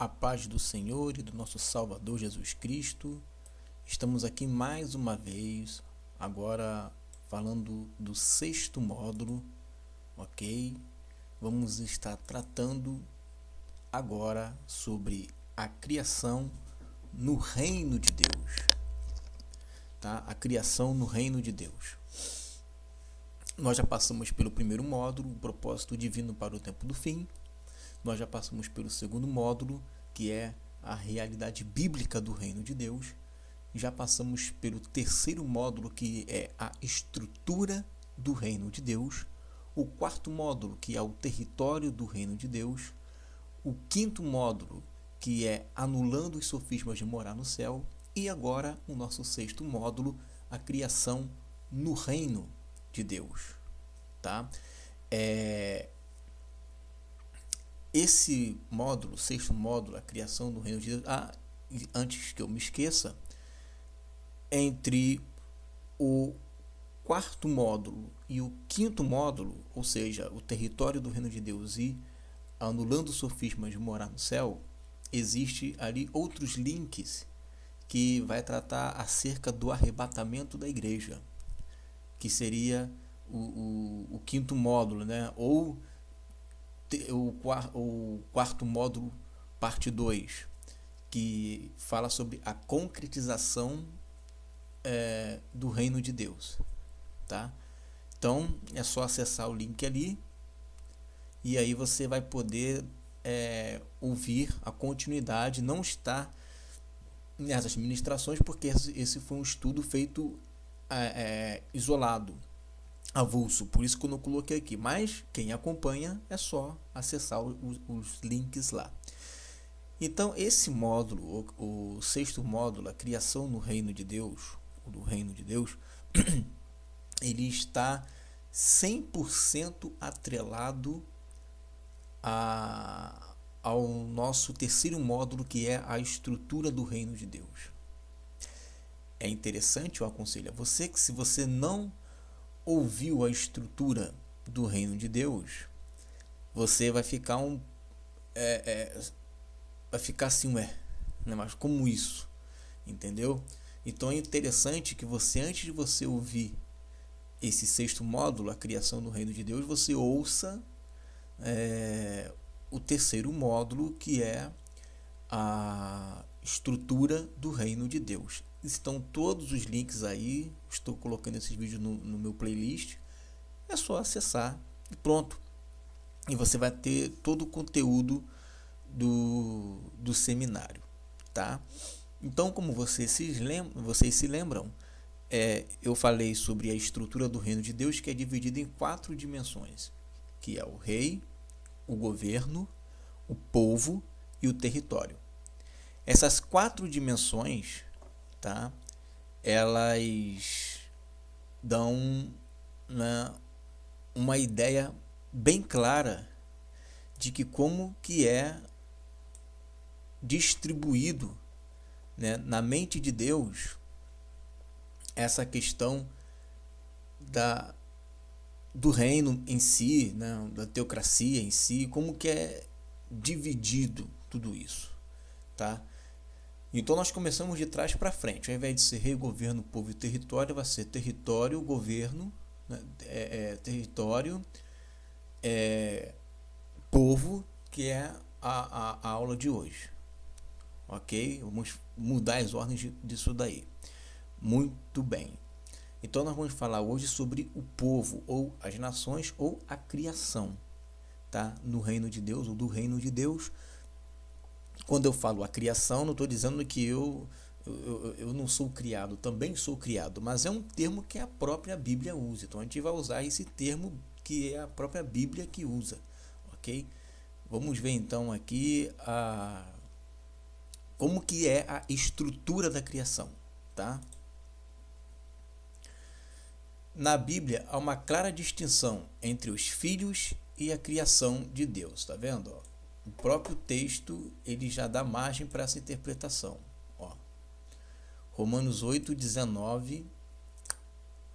A paz do Senhor e do nosso Salvador Jesus Cristo. Estamos aqui mais uma vez, agora falando do sexto módulo, ok? Vamos estar tratando agora sobre a criação no reino de Deus, tá? A criação no reino de Deus. Nós já passamos pelo primeiro módulo, o propósito divino para o tempo do fim. Nós já passamos pelo segundo módulo, que é a realidade bíblica do reino de Deus. Já passamos pelo terceiro módulo, que é a estrutura do reino de Deus. O quarto módulo, que é o território do reino de Deus. O quinto módulo, que é anulando os sofismas de morar no céu. E agora o nosso sexto módulo, a criação no reino de Deus. Tá? Esse módulo, sexto módulo, a criação do reino de Deus, antes que eu me esqueça, entre o quarto módulo e o quinto módulo, ou seja, o território do reino de Deus e anulando o sofisma de morar no céu, existe ali outros links que vai tratar acerca do arrebatamento da igreja, que seria o quinto módulo, né? Ou o quarto módulo, parte 2, que fala sobre a concretização do reino de Deus, tá? Então é só acessar o link ali e aí você vai poder ouvir a continuidade. Não está nessas ministrações porque esse foi um estudo feito isolado, avulso, por isso que eu não coloquei aqui, mas quem acompanha é só acessar os links lá. Então esse módulo, o sexto módulo, a criação no reino de Deus, do reino de Deus, ele está 100% atrelado ao nosso terceiro módulo, que é a estrutura do reino de Deus. É interessante, eu aconselho a você que, se você não ouviu a estrutura do reino de Deus, você vai ficar vai ficar assim, né? Mas como isso? Entendeu? Então é interessante que você, antes de você ouvir esse sexto módulo, a criação do reino de Deus, você ouça o terceiro módulo, que é a estrutura do reino de Deus. Estão todos os links aí, estou colocando esses vídeos no meu playlist, é só acessar e pronto. E você vai ter todo o conteúdo do seminário, tá? Então, como vocês se lembram, eu falei sobre a estrutura do reino de Deus, que é dividida em 4 dimensões, que é o rei, o governo, o povo e o território. Essas 4 dimensões, tá? Elas dão, né, uma ideia bem clara de que como que é distribuído, né, na mente de Deus essa questão do reino em si, né, da teocracia em si, como que é dividido tudo isso, tá? Então nós começamos de trás para frente. Ao invés de ser rei, governo, povo e território, vai ser território, governo, né? Território, povo, que é a aula de hoje. Ok? Vamos mudar as ordens disso daí. Muito bem. Então nós vamos falar hoje sobre o povo, ou as nações, ou a criação, tá? No reino de Deus, ou do reino de Deus. Quando eu falo a criação, não estou dizendo que eu não sou criado, também sou criado, mas é um termo que a própria Bíblia usa. Então a gente vai usar esse termo que é a própria Bíblia que usa, ok? Vamos ver então aqui como que é a estrutura da criação, tá? Na Bíblia há uma clara distinção entre os filhos e a criação de Deus, tá vendo? Ó? O próprio texto ele já dá margem para essa interpretação. Ó. Romanos 8,19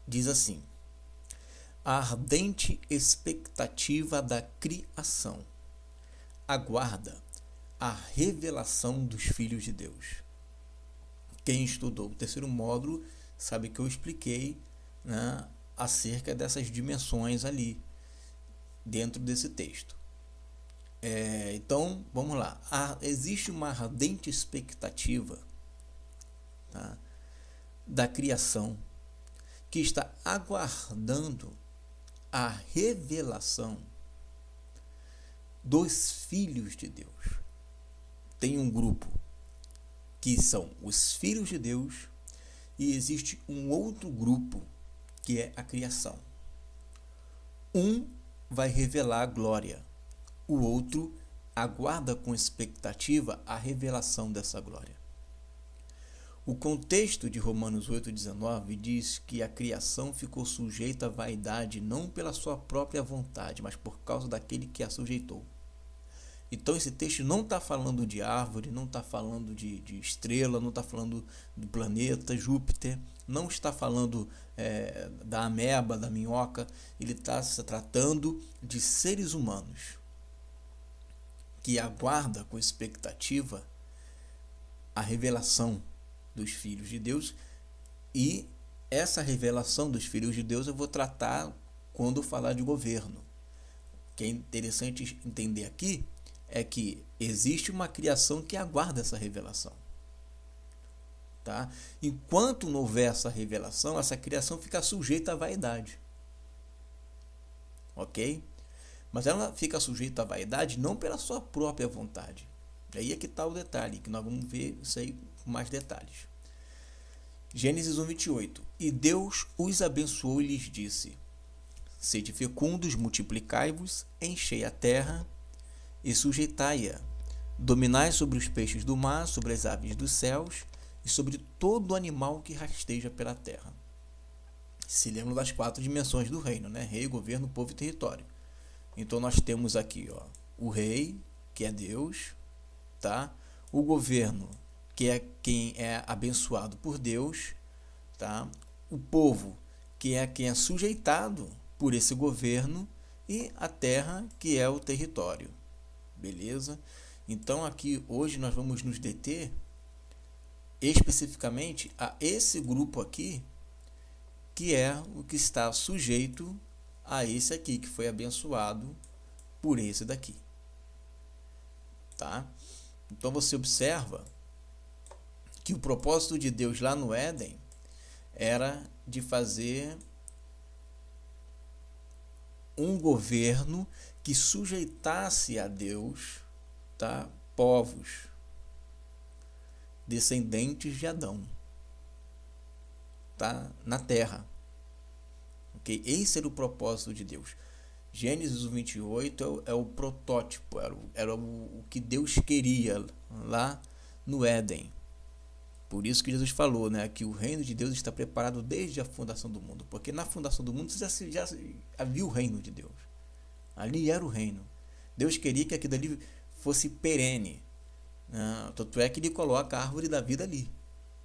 diz assim: a ardente expectativa da criação aguarda a revelação dos filhos de Deus. Quem estudou o terceiro módulo sabe que eu expliquei, né, acerca dessas dimensões ali dentro desse texto. Então, vamos lá. Existe uma ardente expectativa, tá, da criação que está aguardando a revelação dos filhos de Deus. Tem um grupo que são os filhos de Deus e existe um outro grupo que é a criação. Um vai revelar a glória, o outro aguarda com expectativa a revelação dessa glória. O contexto de Romanos 8,19 diz que a criação ficou sujeita à vaidade não pela sua própria vontade, mas por causa daquele que a sujeitou. Então esse texto não está falando de árvore, não está falando de estrela, não está falando do planeta Júpiter, não está falando da ameba, da minhoca. Ele está se tratando de seres humanos que aguardam com expectativa a revelação dos filhos de Deus. E essa revelação dos filhos de Deus eu vou tratar quando eu falar de governo. O que é interessante entender aqui é que existe uma criação que aguarda essa revelação, tá? Enquanto não houver essa revelação, essa criação fica sujeita à vaidade, ok? Mas ela fica sujeita à vaidade não pela sua própria vontade. Aí é que está o detalhe, que nós vamos ver isso aí com mais detalhes. Gênesis 1:28. E Deus os abençoou e lhes disse: sede fecundos, multiplicai-vos, enchei a terra e sujeitai-a, dominai sobre os peixes do mar, sobre as aves dos céus e sobre todo animal que rasteja pela terra. Se lembram das 4 dimensões do reino, né? Rei, governo, povo e território. Então nós temos aqui, o rei, que é Deus, tá? O governo, que é quem é abençoado por Deus, tá? O povo, que é quem é sujeitado por esse governo, e a terra, que é o território. Beleza? Então aqui hoje nós vamos nos deter especificamente a esse grupo aqui, que é o que está sujeito a esse aqui, que foi abençoado por esse daqui, tá? Então você observa que o propósito de Deus lá no Éden era de fazer um governo que sujeitasse a Deus, tá, povos descendentes de Adão, tá, na terra. Okay? Esse era o propósito de Deus. Gênesis 28 é o protótipo, era o que Deus queria lá no Éden. Por isso que Jesus falou, né, que o reino de Deus está preparado desde a fundação do mundo. Porque na fundação do mundo você já viu o reino de Deus. Ali era o reino. Deus queria que aquilo ali fosse perene. Tanto é que ele coloca a árvore da vida ali,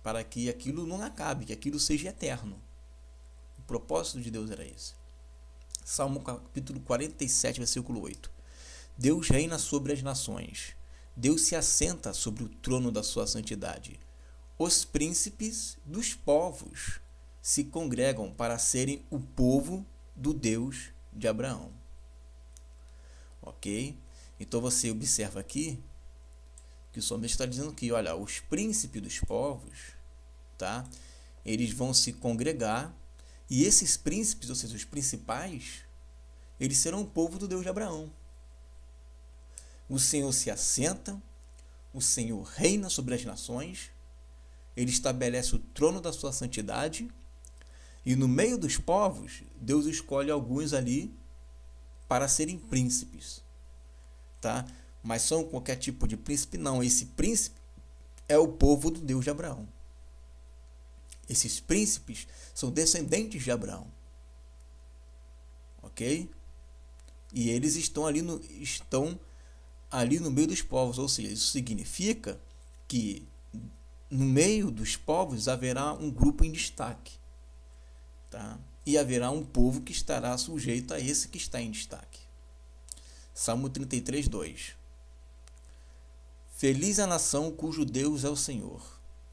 para que aquilo não acabe, que aquilo seja eterno. O propósito de Deus era esse. Salmo capítulo 47, versículo 8. Deus reina sobre as nações. Deus se assenta sobre o trono da sua santidade. Os príncipes dos povos se congregam para serem o povo do Deus de Abraão. Ok? Então você observa aqui que o salmista está dizendo que, olha, os príncipes dos povos, tá? Eles vão se congregar, e esses príncipes, ou seja, os principais, eles serão o povo do Deus de Abraão. O Senhor se assenta, o Senhor reina sobre as nações, ele estabelece o trono da sua santidade, e no meio dos povos, Deus escolhe alguns ali para serem príncipes, tá? Mas são qualquer tipo de príncipe? Não, esse príncipe é o povo do Deus de Abraão. Esses príncipes são descendentes de Abraão, ok? E eles estão ali no meio dos povos, ou seja, isso significa que no meio dos povos haverá um grupo em destaque, tá? E haverá um povo que estará sujeito a esse que está em destaque. Salmo 33, 2. Feliz a nação cujo Deus é o Senhor,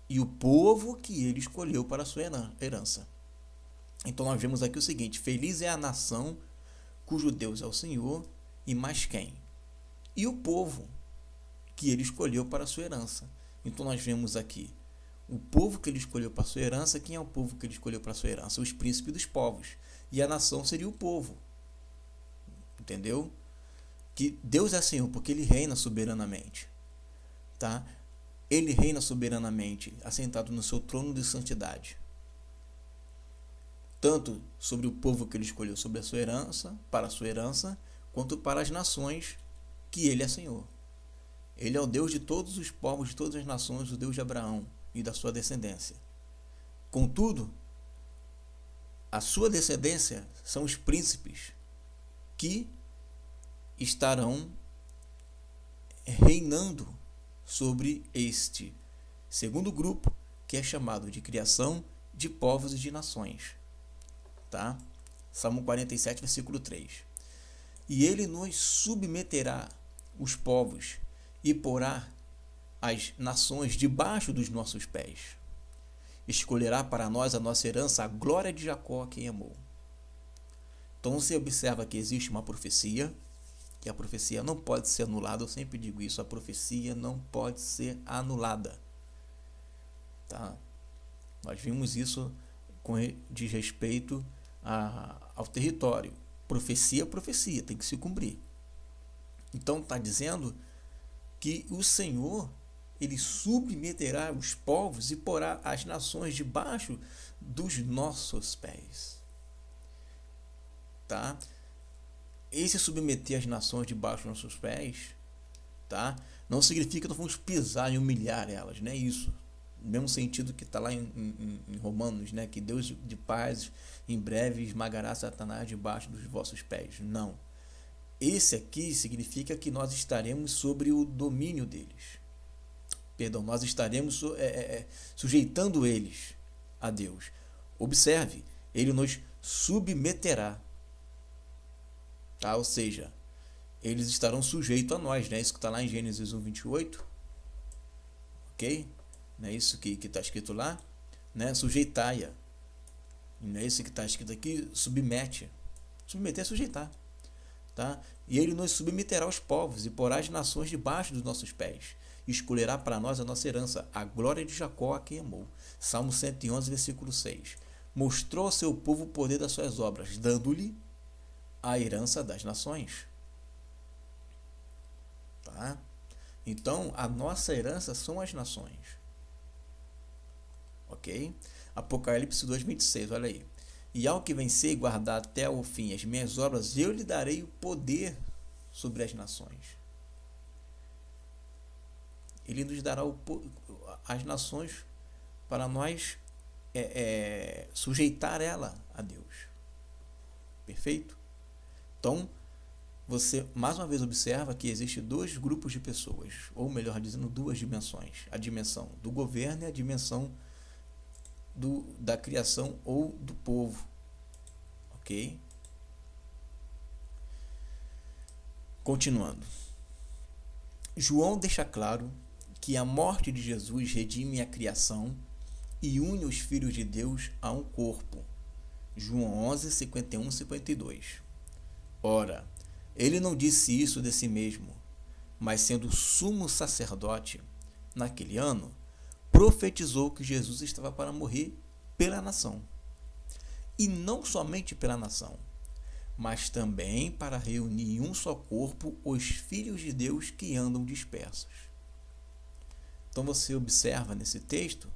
e o povo que ele escolheu para a sua herança. Então nós vemos aqui o seguinte: feliz é a nação cujo Deus é o Senhor, e mais quem? E o povo que ele escolheu para a sua herança. Então nós vemos aqui o povo que ele escolheu para a sua herança. Quem é o povo que ele escolheu para a sua herança? Os príncipes dos povos. E a nação seria o povo. Entendeu? Que Deus é Senhor porque ele reina soberanamente. Tá? Ele reina soberanamente, assentado no seu trono de santidade. Tanto sobre o povo que ele escolheu sobre a sua herança, para a sua herança, quanto para as nações que ele é Senhor. Ele é o Deus de todos os povos, de todas as nações, o Deus de Abraão e da sua descendência. Contudo, a sua descendência são os príncipes que estarão reinando sobre este segundo grupo, que é chamado de criação de povos e de nações. Tá? Salmo 47, versículo 3. E ele nos submeterá os povos e porá as nações debaixo dos nossos pés. Escolherá para nós a nossa herança, a glória de Jacó, a quem amou. Então você observa que existe uma profecia, que a profecia não pode ser anulada. Eu sempre digo isso: a profecia não pode ser anulada. Tá? Nós vimos isso com diz respeito ao território. Profecia é profecia, tem que se cumprir. Então está dizendo que o Senhor, ele submeterá os povos e porá as nações debaixo dos nossos pés. Tá? Esse submeter as nações debaixo dos nossos pés, tá? Não significa que nós vamos pisar e humilhar elas, não é isso. No mesmo sentido que está lá em Romanos, né? Que Deus de paz em breve esmagará Satanás debaixo dos vossos pés. Não. Esse aqui significa que nós estaremos sobre o domínio deles. Perdão, nós estaremos sujeitando eles a Deus. Observe, ele nos submeterá. Tá? Ou seja, eles estarão sujeitos a nós, né? Isso que está lá em Gênesis 1, 28. Ok? Não é isso que está escrito lá? Né? Sujeitai-a. Não é isso que está escrito aqui? Submete. Submeter é sujeitar. Tá? E ele nos submeterá aos povos e porá as nações debaixo dos nossos pés. E escolherá para nós a nossa herança, a glória de Jacó, a quem amou. Salmo 111, versículo 6. Mostrou ao seu povo o poder das suas obras, dando-lhe a herança das nações. Tá? Então, a nossa herança são as nações. Ok? Apocalipse 2, 26, olha aí. E ao que vencer e guardar até o fim as minhas obras, eu lhe darei o poder sobre as nações. Ele nos dará as nações para nós sujeitar ela a Deus. Perfeito? Então, você mais uma vez observa que existe dois grupos de pessoas, ou melhor dizendo, duas dimensões. A dimensão do governo e a dimensão da criação ou do povo. Ok? Continuando. João deixa claro que a morte de Jesus redime a criação e une os filhos de Deus a um corpo. João 11, 51, 52. Ora, ele não disse isso de si mesmo, mas sendo sumo sacerdote naquele ano, profetizou que Jesus estava para morrer pela nação. E não somente pela nação, mas também para reunir em um só corpo os filhos de Deus que andam dispersos. Então você observa nesse texto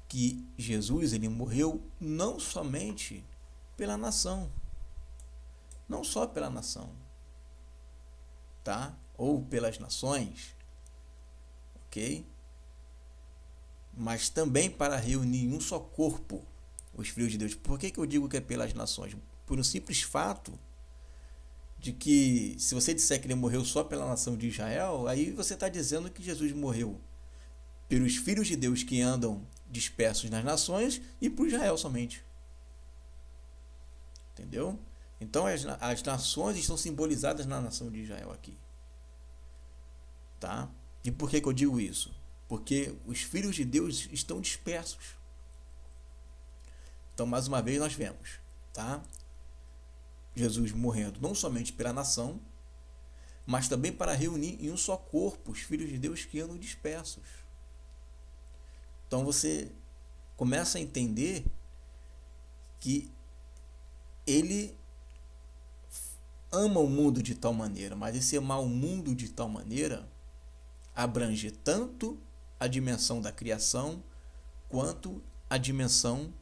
que Jesus ele morreu não somente pela nação, não só pela nação, tá? Ou pelas nações, ok? Mas também para reunir em um só corpo os filhos de Deus. Por que eu digo que é pelas nações? Por um simples fato de que, se você disser que ele morreu só pela nação de Israel, aí você está dizendo que Jesus morreu pelos filhos de Deus que andam dispersos nas nações e por Israel somente. Entendeu? Então as nações estão simbolizadas na nação de Israel aqui. Tá? E por que eu digo isso? Porque os filhos de Deus estão dispersos. Então, mais uma vez, nós vemos, tá? Jesus morrendo não somente pela nação, mas também para reunir em um só corpo os filhos de Deus que andam dispersos. Então você começa a entender que ele ama o mundo de tal maneira, mas esse amar o mundo de tal maneira abrange tanto a dimensão da criação quanto a dimensão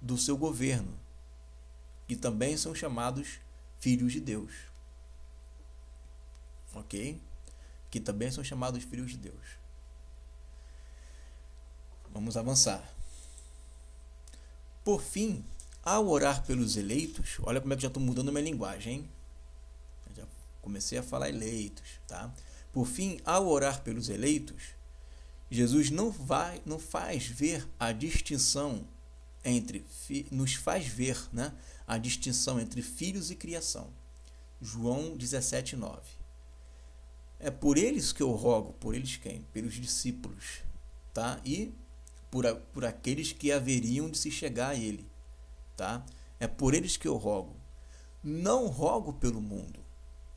do seu governo, que também são chamados filhos de Deus. Ok? Que também são chamados filhos de Deus. Vamos avançar. Por fim, ao orar pelos eleitos, olha como é que já estou mudando a minha linguagem, hein? Já comecei a falar eleitos, tá? Por fim, ao orar pelos eleitos, Jesus não faz ver a distinção nos faz ver, né, a distinção entre filhos e criação. João 17:9. É por eles que eu rogo, por eles quem? Pelos discípulos, tá? E por aqueles que haveriam de se chegar a ele, tá? É por eles que eu rogo. Não rogo pelo mundo,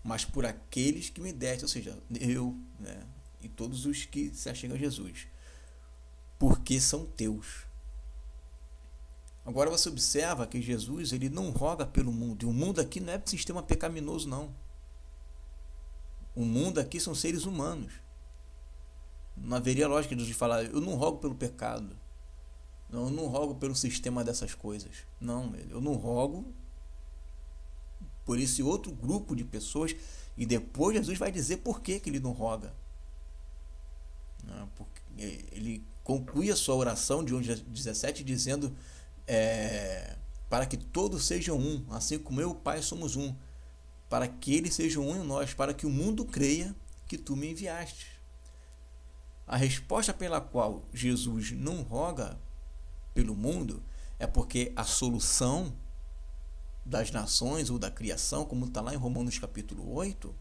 mas por aqueles que me deste, ou seja, eu, né, e todos os que se achegam a Jesus, porque são teus. Agora você observa que Jesus, ele não roga pelo mundo, e o mundo aqui não é sistema pecaminoso, não. O mundo aqui são seres humanos. Não haveria lógica de falar, eu não rogo pelo pecado. Não, eu não rogo pelo sistema dessas coisas. Não, eu não rogo por esse outro grupo de pessoas. E depois Jesus vai dizer por que ele não roga. Porque ele conclui a sua oração de João 17 dizendo, para que todos sejam um, assim como eu e o Pai somos um, para que eles sejam um em nós, para que o mundo creia que tu me enviaste. A resposta pela qual Jesus não roga pelo mundo é porque a solução das nações ou da criação, como está lá em Romanos capítulo 8,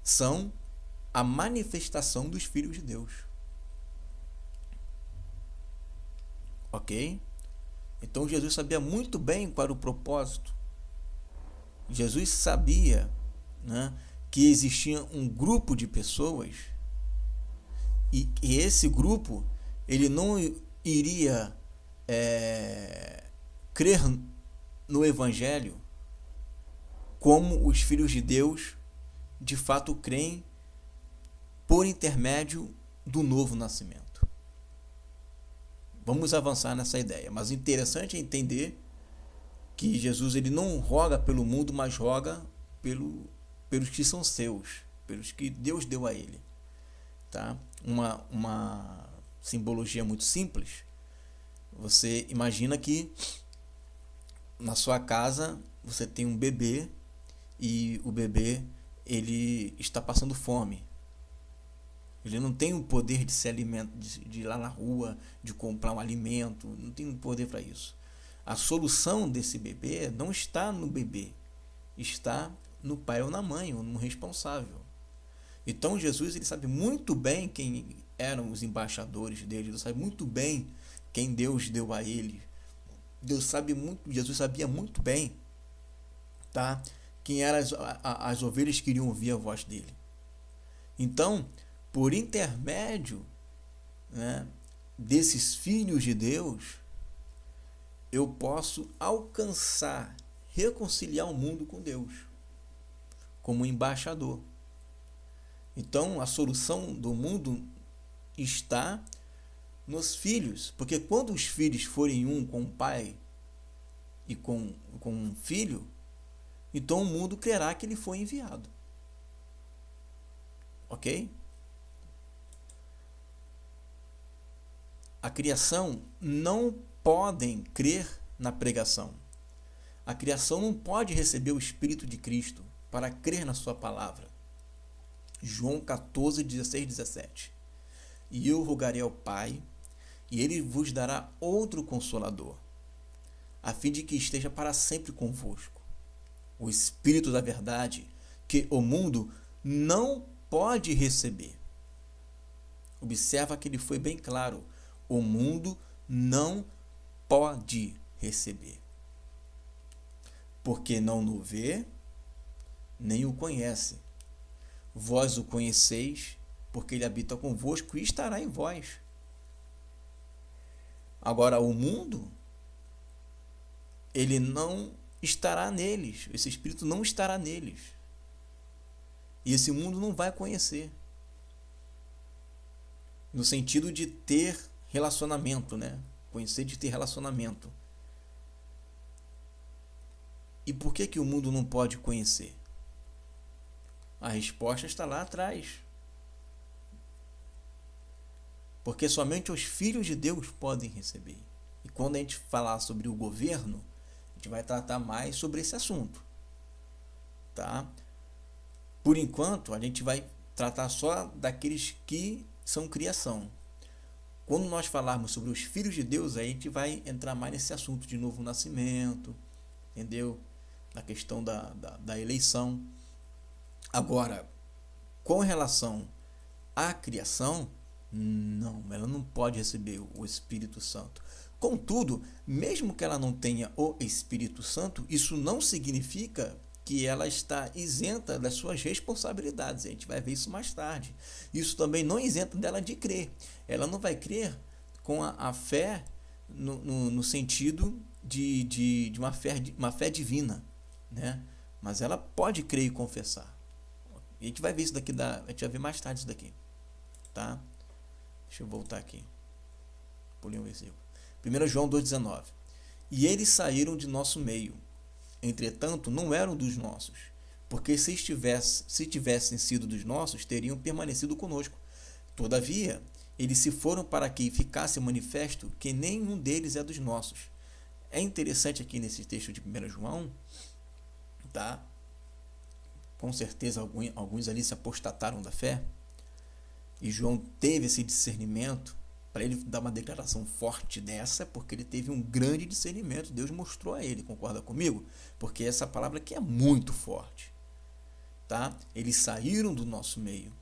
são a manifestação dos filhos de Deus. Ok? Então Jesus sabia muito bem qual era o propósito. Jesus sabia, né, que existia um grupo de pessoas e esse grupo ele não iria crer no Evangelho como os filhos de Deus de fato creem por intermédio do novo nascimento. Vamos avançar nessa ideia, mas o interessante é entender que Jesus ele não roga pelo mundo, mas roga pelos que são seus, pelos que Deus deu a ele. Tá? Uma simbologia muito simples. Você imagina que na sua casa você tem um bebê e o bebê ele está passando fome. Ele não tem o poder de se alimentar, de ir lá na rua, de comprar um alimento, não tem o poder para isso. A solução desse bebê não está no bebê, está no pai ou na mãe, ou no responsável. Então Jesus ele sabe muito bem quem eram os embaixadores dele, ele sabe muito bem quem Deus deu a ele. Jesus sabia muito bem, tá? Quem eram as ovelhas que iriam ouvir a voz dele. Então, por intermédio, né, desses filhos de Deus, eu posso alcançar, reconciliar o mundo com Deus, como embaixador. Então, a solução do mundo está nos filhos, porque quando os filhos forem um com o pai e com um filho, então o mundo crerá que ele foi enviado. Ok? A criação não podem crer na pregação. A criação não pode receber o Espírito de Cristo para crer na sua palavra. João 14, 16, 17. E eu rogarei ao Pai, e ele vos dará outro Consolador, a fim de que esteja para sempre convosco. O Espírito da verdade, que o mundo não pode receber, Observa que ele foi bem claro. O mundo não pode receber, porque não o vê, nem o conhece. Vós o conheceis, porque ele habita convosco e estará em vós. Agora, o mundo, ele não estará neles. Esse Espírito não estará neles. E esse mundo não vai conhecer. No sentido de ter relacionamento, né? Conhecer de ter relacionamento. E por que o mundo não pode conhecer? A resposta está lá atrás. Porque somente os filhos de Deus podem receber. E quando a gente falar sobre o governo, a gente vai tratar mais sobre esse assunto. Tá? Por enquanto, a gente vai tratar só daqueles que são criação. Quando nós falarmos sobre os filhos de Deus, aí a gente vai entrar mais nesse assunto de novo nascimento, entendeu? Na questão da eleição. Agora, com relação à criação, não, ela não pode receber o Espírito Santo. Contudo, mesmo que ela não tenha o Espírito Santo, isso não significa que ela está isenta das suas responsabilidades. A gente vai ver isso mais tarde. Isso também não isenta dela de crer. Ela não vai crer com a fé no sentido de uma fé divina, né? Mas ela pode crer e confessar. E a gente vai ver isso daqui, a gente vai ver mais tarde isso daqui, tá? Deixa eu voltar aqui. Pulei um versículo. 1 João 2,19. E eles saíram de nosso meio. Entretanto, não eram dos nossos. Porque se tivessem sido dos nossos, teriam permanecido conosco. Todavia, eles se foram para que ficasse manifesto que nenhum deles é dos nossos. É interessante aqui nesse texto de 1 João, tá? Com certeza alguns ali se apostataram da fé. E João teve esse discernimento. Para ele dar uma declaração forte dessa, porque ele teve um grande discernimento. Deus mostrou a ele, concorda comigo? Porque essa palavra aqui é muito forte. Tá? Eles saíram do nosso meio.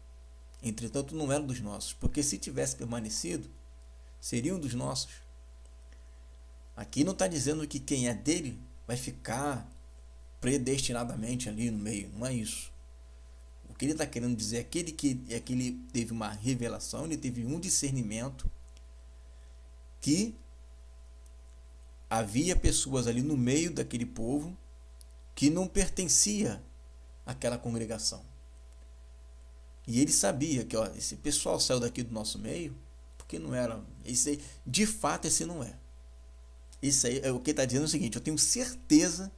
Entretanto, não eram dos nossos. Porque se tivesse permanecido, seriam dos nossos. Aqui não está dizendo que quem é dele vai ficar predestinadamente ali no meio. Não é isso. O que ele está querendo dizer é que ele teve uma revelação, ele teve um discernimento que havia pessoas ali no meio daquele povo que não pertencia àquela congregação. E ele sabia que esse pessoal saiu daqui do nosso meio porque não era. Esse, de fato, esse não é. Isso aí é o que está dizendo é o seguinte: eu tenho certeza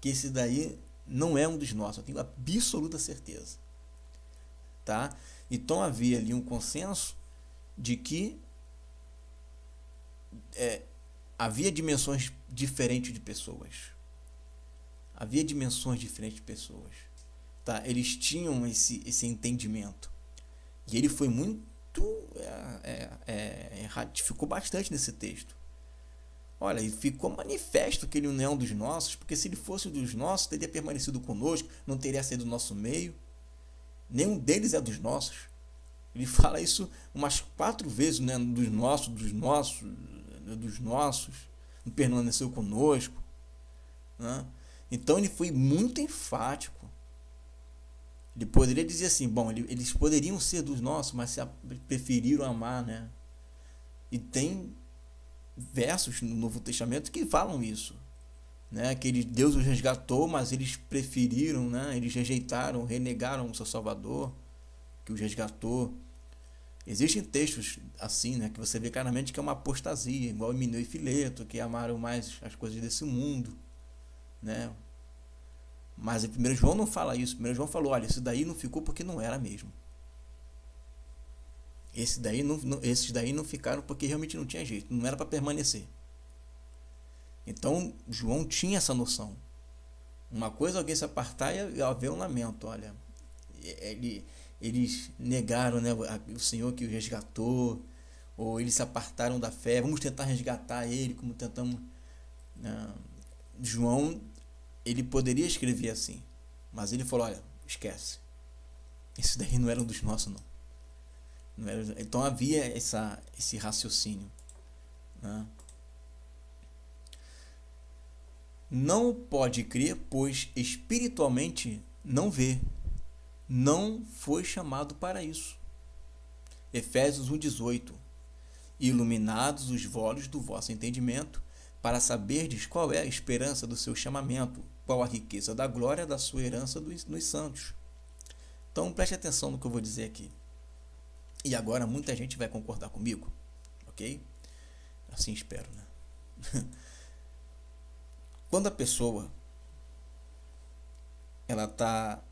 que esse daí não é um dos nossos. Eu tenho absoluta certeza. Tá? Então havia ali um consenso de que havia dimensões diferentes de pessoas. Havia dimensões diferentes de pessoas. Tá? Eles tinham esse entendimento. E ele foi muito... ratificou bastante nesse texto. Olha, e ficou manifesto que ele não é um dos nossos, porque se ele fosse dos nossos, teria permanecido conosco, não teria saído do nosso meio. Nenhum deles é dos nossos. Ele fala isso umas 4 vezes, né? Dos nossos, não permaneceu conosco, né? Então ele foi muito enfático. Ele poderia dizer assim, bom, eles poderiam ser dos nossos, mas preferiram amar, né? E tem versos no Novo Testamento que falam isso, né? Que Deus os resgatou, mas eles preferiram, né? Eles rejeitaram, renegaram o seu Salvador, que os resgatou. Existem textos assim, né? Que você vê claramente que é uma apostasia, igual Himeneu e Fileto, que amaram mais as coisas desse mundo, né? Mas em 1 João não fala isso. 1 João falou, olha, esse daí não ficou porque não era mesmo. Esses daí não ficaram porque realmente não tinha jeito, não era para permanecer. Então João tinha essa noção. Uma coisa é alguém se apartar e haver um lamento. Olha, eles negaram, né, o Senhor que o resgatou, ou eles se apartaram da fé. Vamos tentar resgatar ele, como tentamos. João, ele poderia escrever assim, mas ele falou, olha, esquece. Esse daí não era um dos nossos, não. Então havia esse raciocínio, né? Não pode crer, pois espiritualmente não vê, não foi chamado para isso. Efésios 1,18. Iluminados os olhos do vosso entendimento, para saberdes qual é a esperança do seu chamamento, qual a riqueza da glória da sua herança nos santos. Então preste atenção no que eu vou dizer aqui. E agora muita gente vai concordar comigo, ok? Assim espero, né? Quando a pessoa ela está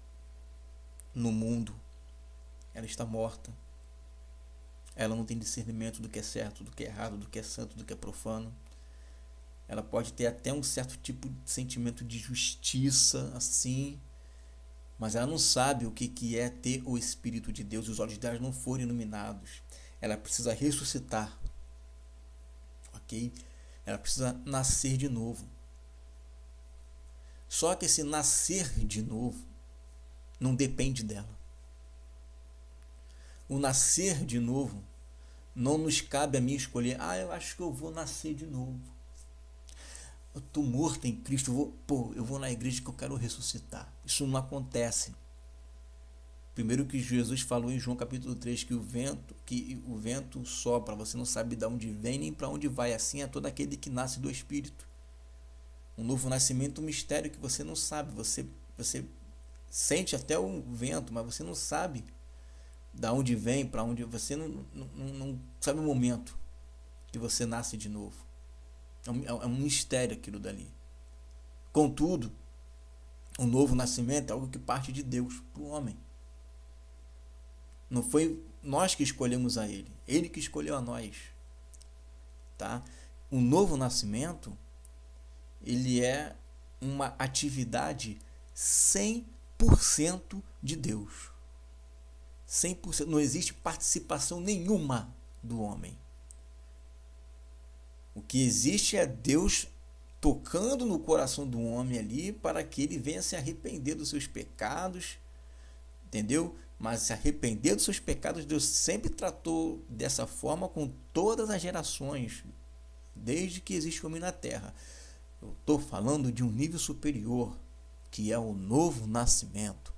no mundo, ela está morta, ela não tem discernimento do que é certo, do que é errado, do que é santo, do que é profano. Ela pode ter até um certo tipo de sentimento de justiça, assim, mas ela não sabe o que é ter o Espírito de Deus, os olhos dela não foram iluminados. Ela precisa ressuscitar, ok? Ela precisa nascer de novo. Só que esse nascer de novo não depende dela. O nascer de novo não nos cabe a mim escolher. Eu acho que eu vou nascer de novo. Eu estou morto em Cristo. Eu vou na igreja que eu quero ressuscitar. Isso não acontece. Primeiro que Jesus falou em João capítulo 3 que o vento sopra, você não sabe de onde vem nem para onde vai. Assim é todo aquele que nasce do Espírito. Um novo nascimento é um mistério que você não sabe. Você sente até o vento, mas você não sabe da onde vem, para onde. Você não sabe o momento que você nasce de novo. É um mistério aquilo dali. Contudo, um novo nascimento é algo que parte de Deus para o homem. Não foi nós que escolhemos a Ele, Ele que escolheu a nós. Tá? O novo nascimento, ele é uma atividade 100% de Deus. 100%, não existe participação nenhuma do homem. O que existe é Deus tocando no coração do homem ali para que ele venha se arrepender dos seus pecados, entendeu? Mas se arrepender dos seus pecados, Deus sempre tratou dessa forma com todas as gerações, desde que existe homem na terra. Eu estou falando de um nível superior, que é o novo nascimento,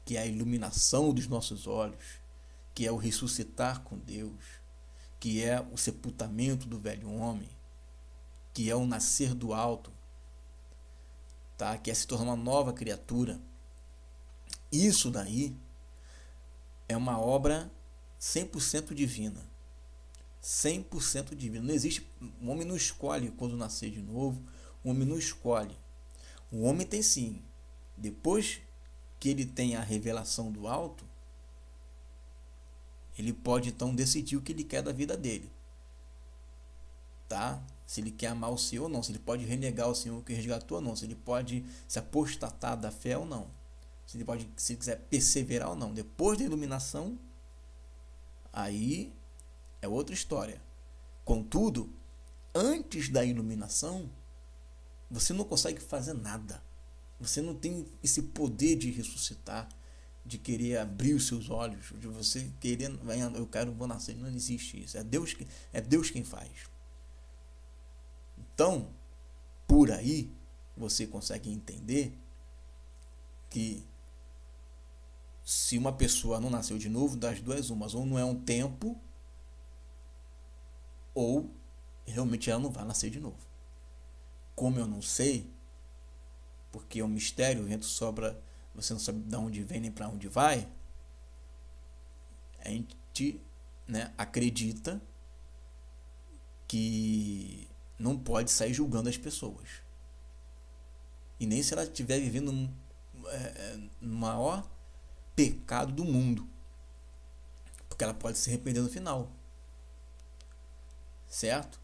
que é a iluminação dos nossos olhos, que é o ressuscitar com Deus, que é o sepultamento do velho homem, que é o nascer do alto, tá? Que é se tornar uma nova criatura. Isso daí é uma obra 100% divina. 100% divina. Não existe, o homem não escolhe quando nascer de novo, o homem não escolhe. O homem tem sim, depois que ele tem a revelação do alto, ele pode então decidir o que ele quer da vida dele, tá? Se ele quer amar o Senhor ou não, se ele pode renegar o Senhor que resgatou ou não, se ele pode se apostatar da fé ou não, se ele pode, se ele quiser perseverar ou não. Depois da iluminação, aí é outra história. Contudo, antes da iluminação, você não consegue fazer nada. Você não tem esse poder de ressuscitar, de querer abrir os seus olhos, de você querer, vou nascer. Não existe isso. É Deus quem faz. Então, por aí, você consegue entender que se uma pessoa não nasceu de novo, das duas umas, ou não é um tempo, ou realmente ela não vai nascer de novo. Como eu não sei, porque é um mistério, o vento sopra, você não sabe de onde vem nem para onde vai, a gente, né, acredita que não pode sair julgando as pessoas. E nem se ela estiver vivendo no maior pecado do mundo, porque ela pode se arrepender no final, certo?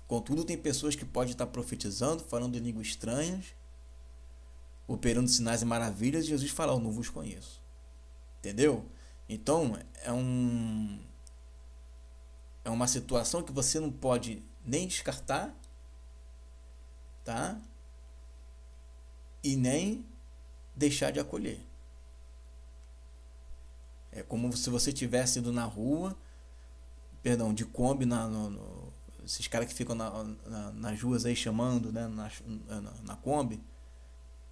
Contudo, tem pessoas que podem estar profetizando, falando em línguas estranhas, operando sinais e maravilhas, e Jesus fala: eu não vos conheço. Entendeu? Então, é uma situação que você não pode nem descartar, tá? E nem deixar de acolher. É como se você tivesse ido na rua, perdão, de Kombi, esses caras que ficam nas ruas aí chamando, né, na Kombi,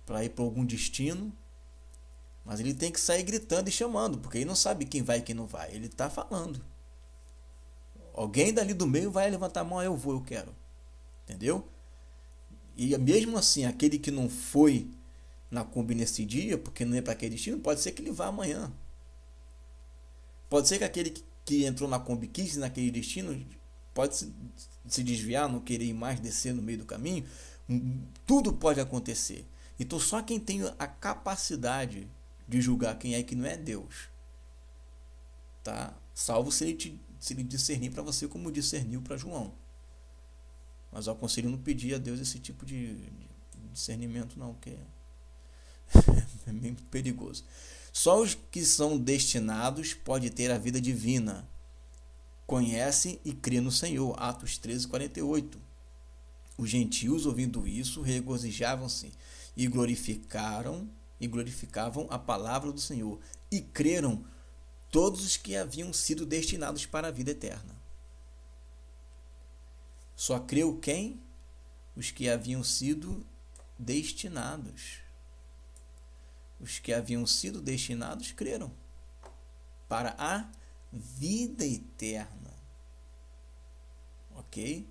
para ir para algum destino, mas ele tem que sair gritando e chamando, porque ele não sabe quem vai e quem não vai, ele está falando. Alguém dali do meio vai levantar a mão, eu vou, eu quero. Entendeu? E mesmo assim, aquele que não foi na Kombi nesse dia, porque não é para aquele destino, pode ser que ele vá amanhã. Pode ser que aquele que entrou na Kombi quis ir naquele destino, pode se desviar, não querer ir mais, descer no meio do caminho. Tudo pode acontecer. Então só quem tem a capacidade de julgar quem é que não é Deus, tá? Salvo se ele discernir para você como discerniu para João. Mas eu aconselho não pedir a Deus esse tipo de discernimento não, porque é bem perigoso. Só os que são destinados podem ter a vida divina. Conhecem e crê no Senhor. Atos 13:48. Os gentios, ouvindo isso, regozijavam-se e glorificavam a palavra do Senhor, e creram todos os que haviam sido destinados para a vida eterna. Só creu quem? Os que haviam sido destinados. Os que haviam sido destinados creram para a vida eterna. Ok?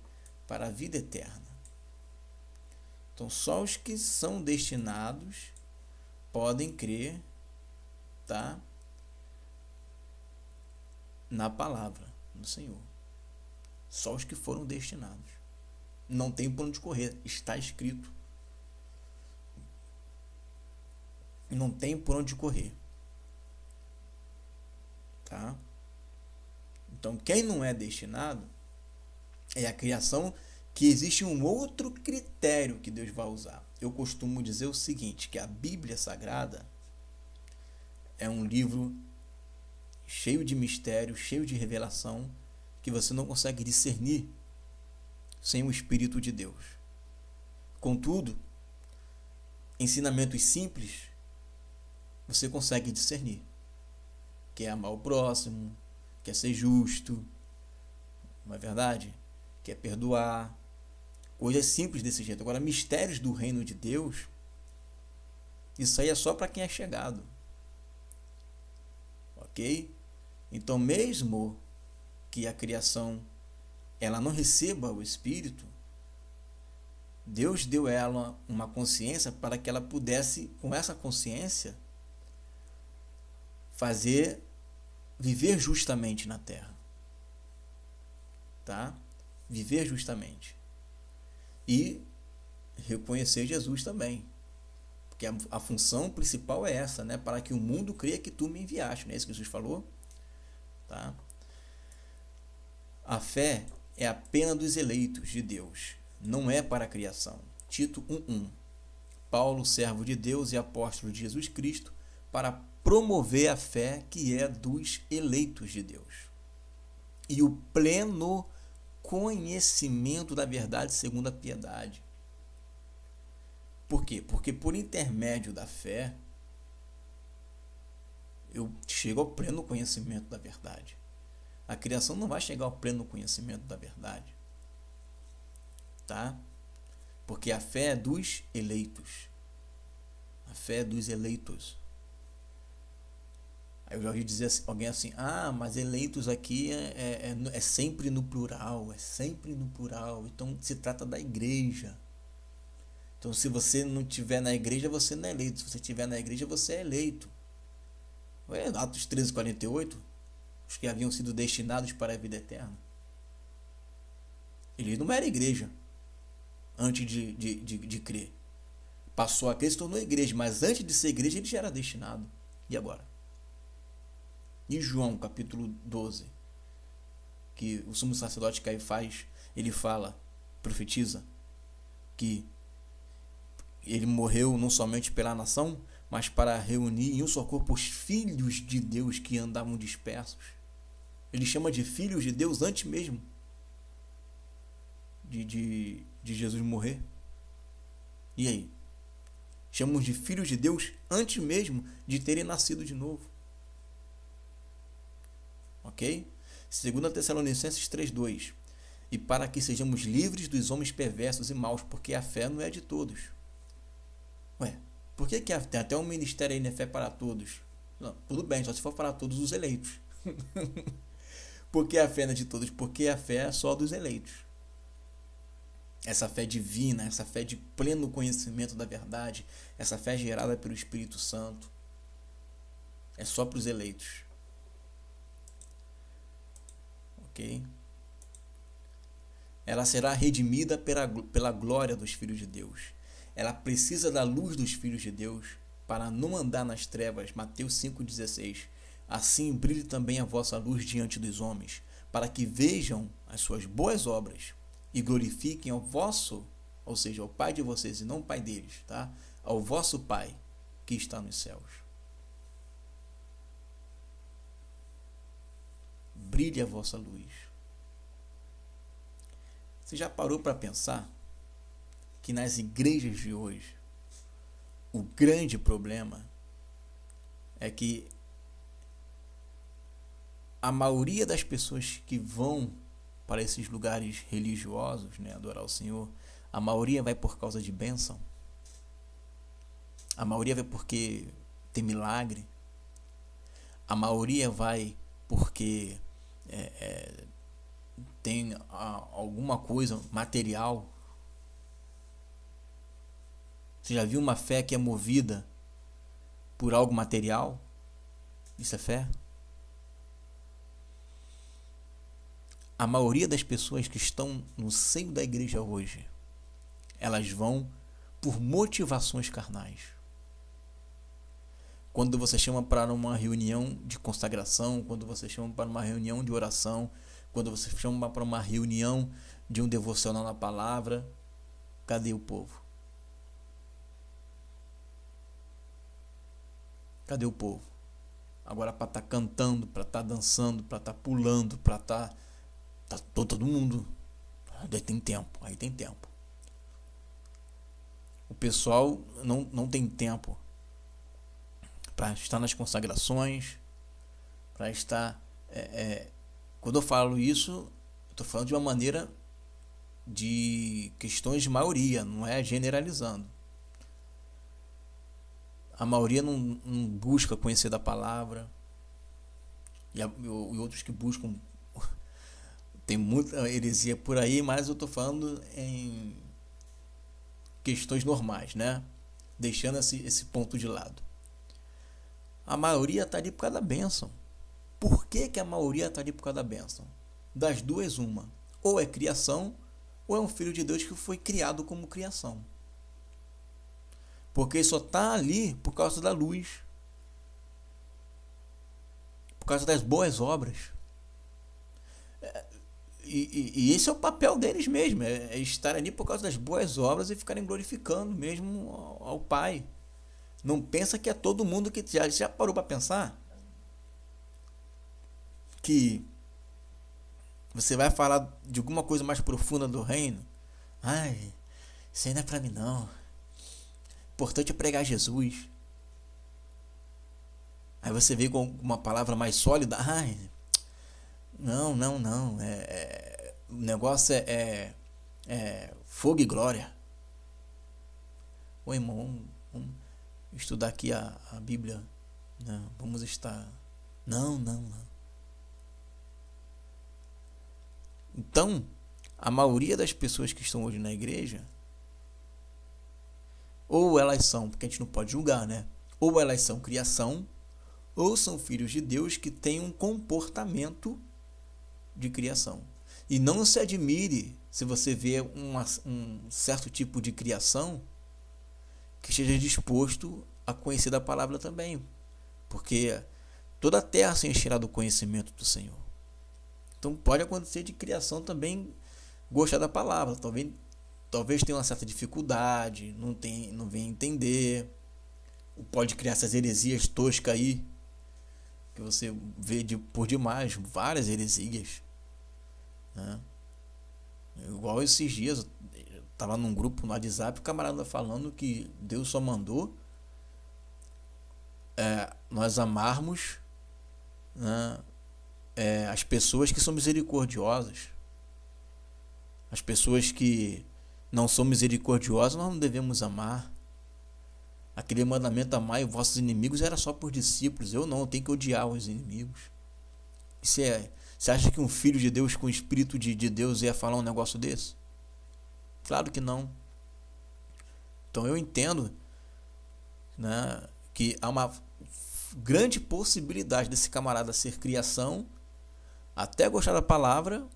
Para a vida eterna. Então, só os que são destinados podem crer, tá? Na palavra do Senhor. Só os que foram destinados. Não tem por onde correr. Está escrito. Não tem por onde correr. Tá? Então, quem não é destinado é a criação, que existe um outro critério que Deus vai usar. Eu costumo dizer o seguinte, que a Bíblia Sagrada é um livro cheio de mistério, cheio de revelação, que você não consegue discernir sem o Espírito de Deus. Contudo, ensinamentos simples você consegue discernir. Quer amar o próximo, quer ser justo, não é verdade? Quer perdoar. Coisas simples desse jeito. Agora, mistérios do reino de Deus, isso aí é só para quem é chegado. Ok? Então, mesmo que a criação ela não receba o Espírito, Deus deu a ela uma consciência para que ela pudesse, com essa consciência, viver justamente na terra. Tá? Viver justamente. E reconhecer Jesus também. Porque a função principal é essa, né? Para que o mundo creia que tu me enviaste. Não é isso que Jesus falou? Tá? A fé é a pena dos eleitos de Deus. Não é para a criação. Tito 1:1. Paulo, servo de Deus e apóstolo de Jesus Cristo, para promover a fé que é dos eleitos de Deus. E o pleno conhecimento da verdade segundo a piedade. Por quê? Porque por intermédio da fé eu chego ao pleno conhecimento da verdade. A criação não vai chegar ao pleno conhecimento da verdade. Tá? Porque a fé é dos eleitos. A fé é dos eleitos. Aí eu já ouvi dizer alguém assim, mas eleitos aqui é sempre no plural, é sempre no plural, então se trata da igreja. Então se você não estiver na igreja, você não é eleito, se você estiver na igreja, você é eleito. Atos 13:48, os que haviam sido destinados para a vida eterna. Ele não era igreja antes de crer. Passou a crer, se tornou igreja, mas antes de ser igreja ele já era destinado. E agora? Em João capítulo 12, que o sumo sacerdote Caifás, ele fala, profetiza, que ele morreu não somente pela nação, mas para reunir em um só corpo os filhos de Deus que andavam dispersos. Ele chama de filhos de Deus antes mesmo de Jesus morrer. E aí? Chamamos de filhos de Deus antes mesmo de terem nascido de novo. ok? 2 Tessalonicenses 3:2. E para que sejamos livres dos homens perversos e maus, porque a fé não é de todos. Ué, por que tem até um ministério aí, né? Fé para todos? Não, tudo bem, só se for para todos os eleitos. Porque a fé não é de todos? Porque a fé é só dos eleitos. Essa fé divina, essa fé de pleno conhecimento da verdade, essa fé gerada pelo Espírito Santo, é só para os eleitos. Ok? Ela será redimida pela glória dos filhos de Deus. Ela precisa da luz dos filhos de Deus para não andar nas trevas. Mateus 5,16. Assim brilhe também a vossa luz diante dos homens, para que vejam as suas boas obras e glorifiquem ao vosso, ou seja, ao Pai de vocês e não o Pai deles, tá? Ao vosso Pai que está nos céus. Brilhe a vossa luz. Você já parou para pensar que nas igrejas de hoje o grande problema é que a maioria das pessoas que vão para esses lugares religiosos, né, adorar o Senhor, a maioria vai por causa de bênção, a maioria vai porque tem milagre, a maioria vai porque tem alguma coisa material. Você já viu uma fé que é movida por algo material? Isso é fé? A maioria das pessoas que estão no seio da igreja hoje, elas vão por motivações carnais. Quando você chama para uma reunião de consagração, quando você chama para uma reunião de oração, quando você chama para uma reunião de um devocional na palavra, cadê o povo? Cadê o povo? Agora para estar cantando, para estar dançando, para estar pulando, para estar todo mundo. Aí tem tempo. O pessoal não tem tempo para estar nas consagrações, para estar... quando eu falo isso, estou falando de uma maneira de questões de maioria, não é generalizando. A maioria não busca conhecer da palavra, e outros que buscam. Tem muita heresia por aí, mas eu estou falando em questões normais, né? Deixando esse ponto de lado. A maioria está ali por causa da bênção. Por que a maioria está ali por causa da bênção? Das duas, uma. Ou é criação, ou é um filho de Deus que foi criado como criação. Porque só está ali por causa da luz. Por causa das boas obras. E esse é o papel deles mesmo. É estar ali por causa das boas obras e ficarem glorificando mesmo ao Pai. Não pensa que é todo mundo que... Já parou para pensar? Que você vai falar de alguma coisa mais profunda do reino? Ai, isso aí não é para mim não. O importante é pregar Jesus. Aí você vem com uma palavra mais sólida. Ai, não. O negócio é fogo e glória. Ô irmão, vamos estudar aqui a Bíblia. Não, vamos estar... Não. Então, a maioria das pessoas que estão hoje na igreja, ou elas são, porque a gente não pode julgar, né? Ou elas são criação, ou são filhos de Deus que têm um comportamento de criação. E não se admire se você vê um certo tipo de criação que esteja disposto a conhecer da palavra também. Porque toda a terra se encherá do conhecimento do Senhor. Então pode acontecer de criação também gostar da palavra. Talvez tenha uma certa dificuldade, não venha entender. Pode criar essas heresias toscas aí, que você vê por demais, várias heresias, né? Igual esses dias, eu estava num grupo no WhatsApp, o camarada falando que Deus só mandou nós amarmos, né, as pessoas que são misericordiosas. As pessoas que não são misericordiosas nós não devemos amar. Aquele mandamento, amai os vossos inimigos, era só por discípulos. Eu não, eu tenho que odiar os inimigos. Você acha que um filho de Deus com o Espírito de Deus ia falar um negócio desse? Claro que não. Então eu entendo, né, que há uma grande possibilidade desse camarada ser criação, até gostar da palavra,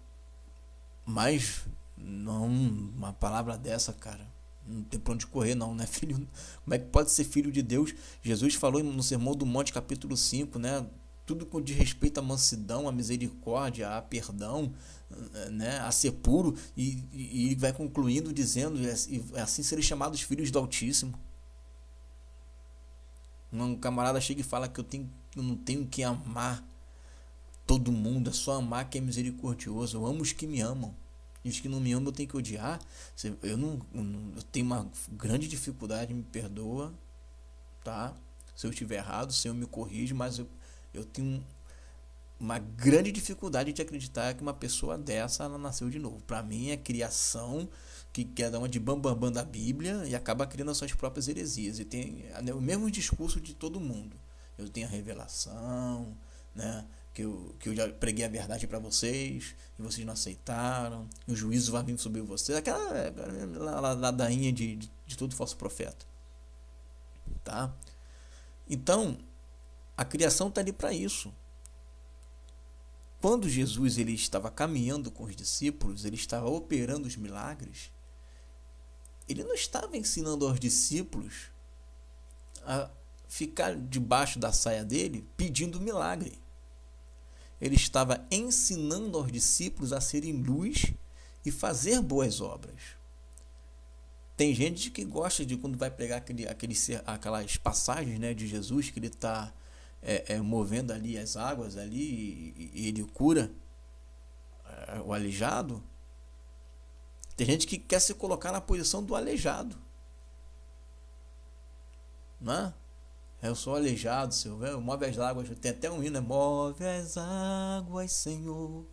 mas não uma palavra dessa, cara. Não tem pra onde correr, não, né, filho? Como é que pode ser filho de Deus? Jesus falou no Sermão do Monte, capítulo 5, né? Tudo com de respeito à mansidão, à misericórdia, a perdão, né, a ser puro, e vai concluindo dizendo, e assim serem chamados filhos do Altíssimo. Um camarada chega e fala que eu não tenho que amar todo mundo, é só amar quem é misericordioso. Eu amo os que me amam, e os que não me amam eu tenho que odiar. Eu tenho uma grande dificuldade, me perdoa, tá? Se eu estiver errado, o Senhor me corrige, mas eu tenho uma grande dificuldade de acreditar que uma pessoa dessa ela nasceu de novo. Para mim é criação, que quer dar uma de bambambam da Bíblia e acaba criando as suas próprias heresias. E tem o mesmo discurso de todo mundo. Eu tenho a revelação, né? Que eu já preguei a verdade para vocês e vocês não aceitaram. E o juízo vai vir sobre vocês. Aquela ladainha de todo falso profeta. Tá? Então, a criação está ali para isso. Quando Jesus ele estava caminhando com os discípulos, ele estava operando os milagres, ele não estava ensinando aos discípulos a ficar debaixo da saia dele pedindo milagre. Ele estava ensinando aos discípulos a serem luz e fazer boas obras. Tem gente que gosta de, quando vai pregar aquelas passagens, né, de Jesus, que ele está movendo ali as águas ali e ele cura o aleijado. Tem gente que quer se colocar na posição do aleijado, né? Eu sou aleijado, Senhor. Move as águas. Tem até um hino, né? Move as águas, Senhor.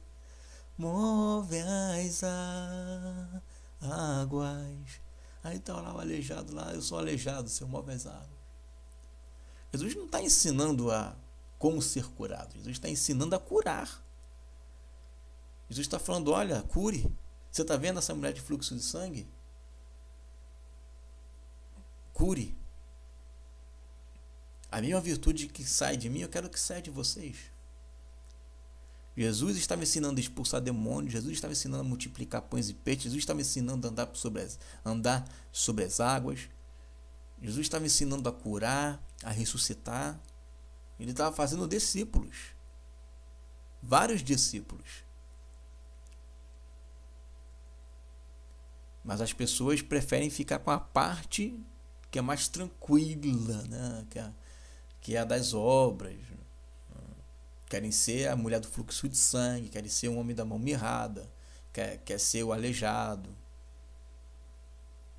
Move as águas. Aí tá lá o aleijado lá. Eu sou aleijado, Senhor. Move as águas. Jesus não está ensinando a como ser curado. Jesus está ensinando a curar. Jesus está falando, olha, cure. Você está vendo essa mulher de fluxo de sangue? Cure. A mesma virtude que sai de mim, eu quero que saia de vocês. Jesus estava ensinando a expulsar demônios. Jesus estava ensinando a multiplicar pães e peixes. Jesus estava ensinando a andar sobre as águas. Jesus estava ensinando a curar, a ressuscitar. Ele estava fazendo discípulos. Vários discípulos. Mas as pessoas preferem ficar com a parte que é mais tranquila, né? Que é a das obras. Querem ser a mulher do fluxo de sangue, querem ser o homem da mão mirrada, quer ser o aleijado.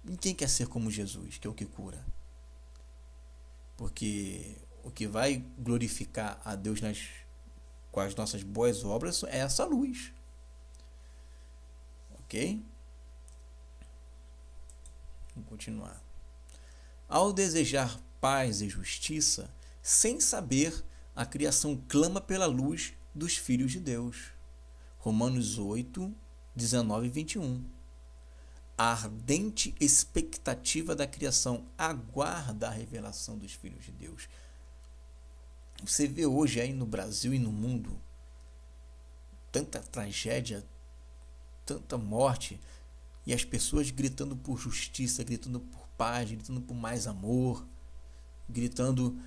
Ninguém quer ser como Jesus, que é o que cura. Porque o que vai glorificar a Deus com as nossas boas obras é essa luz. Ok? Vamos continuar. Ao desejar paz e justiça, sem saber, a criação clama pela luz dos filhos de Deus. Romanos 8, 19 e 21. A ardente expectativa da criação aguarda a revelação dos filhos de Deus. Você vê hoje aí no Brasil e no mundo tanta tragédia, tanta morte, e as pessoas gritando por justiça, gritando por paz, gritando por mais amor, gritando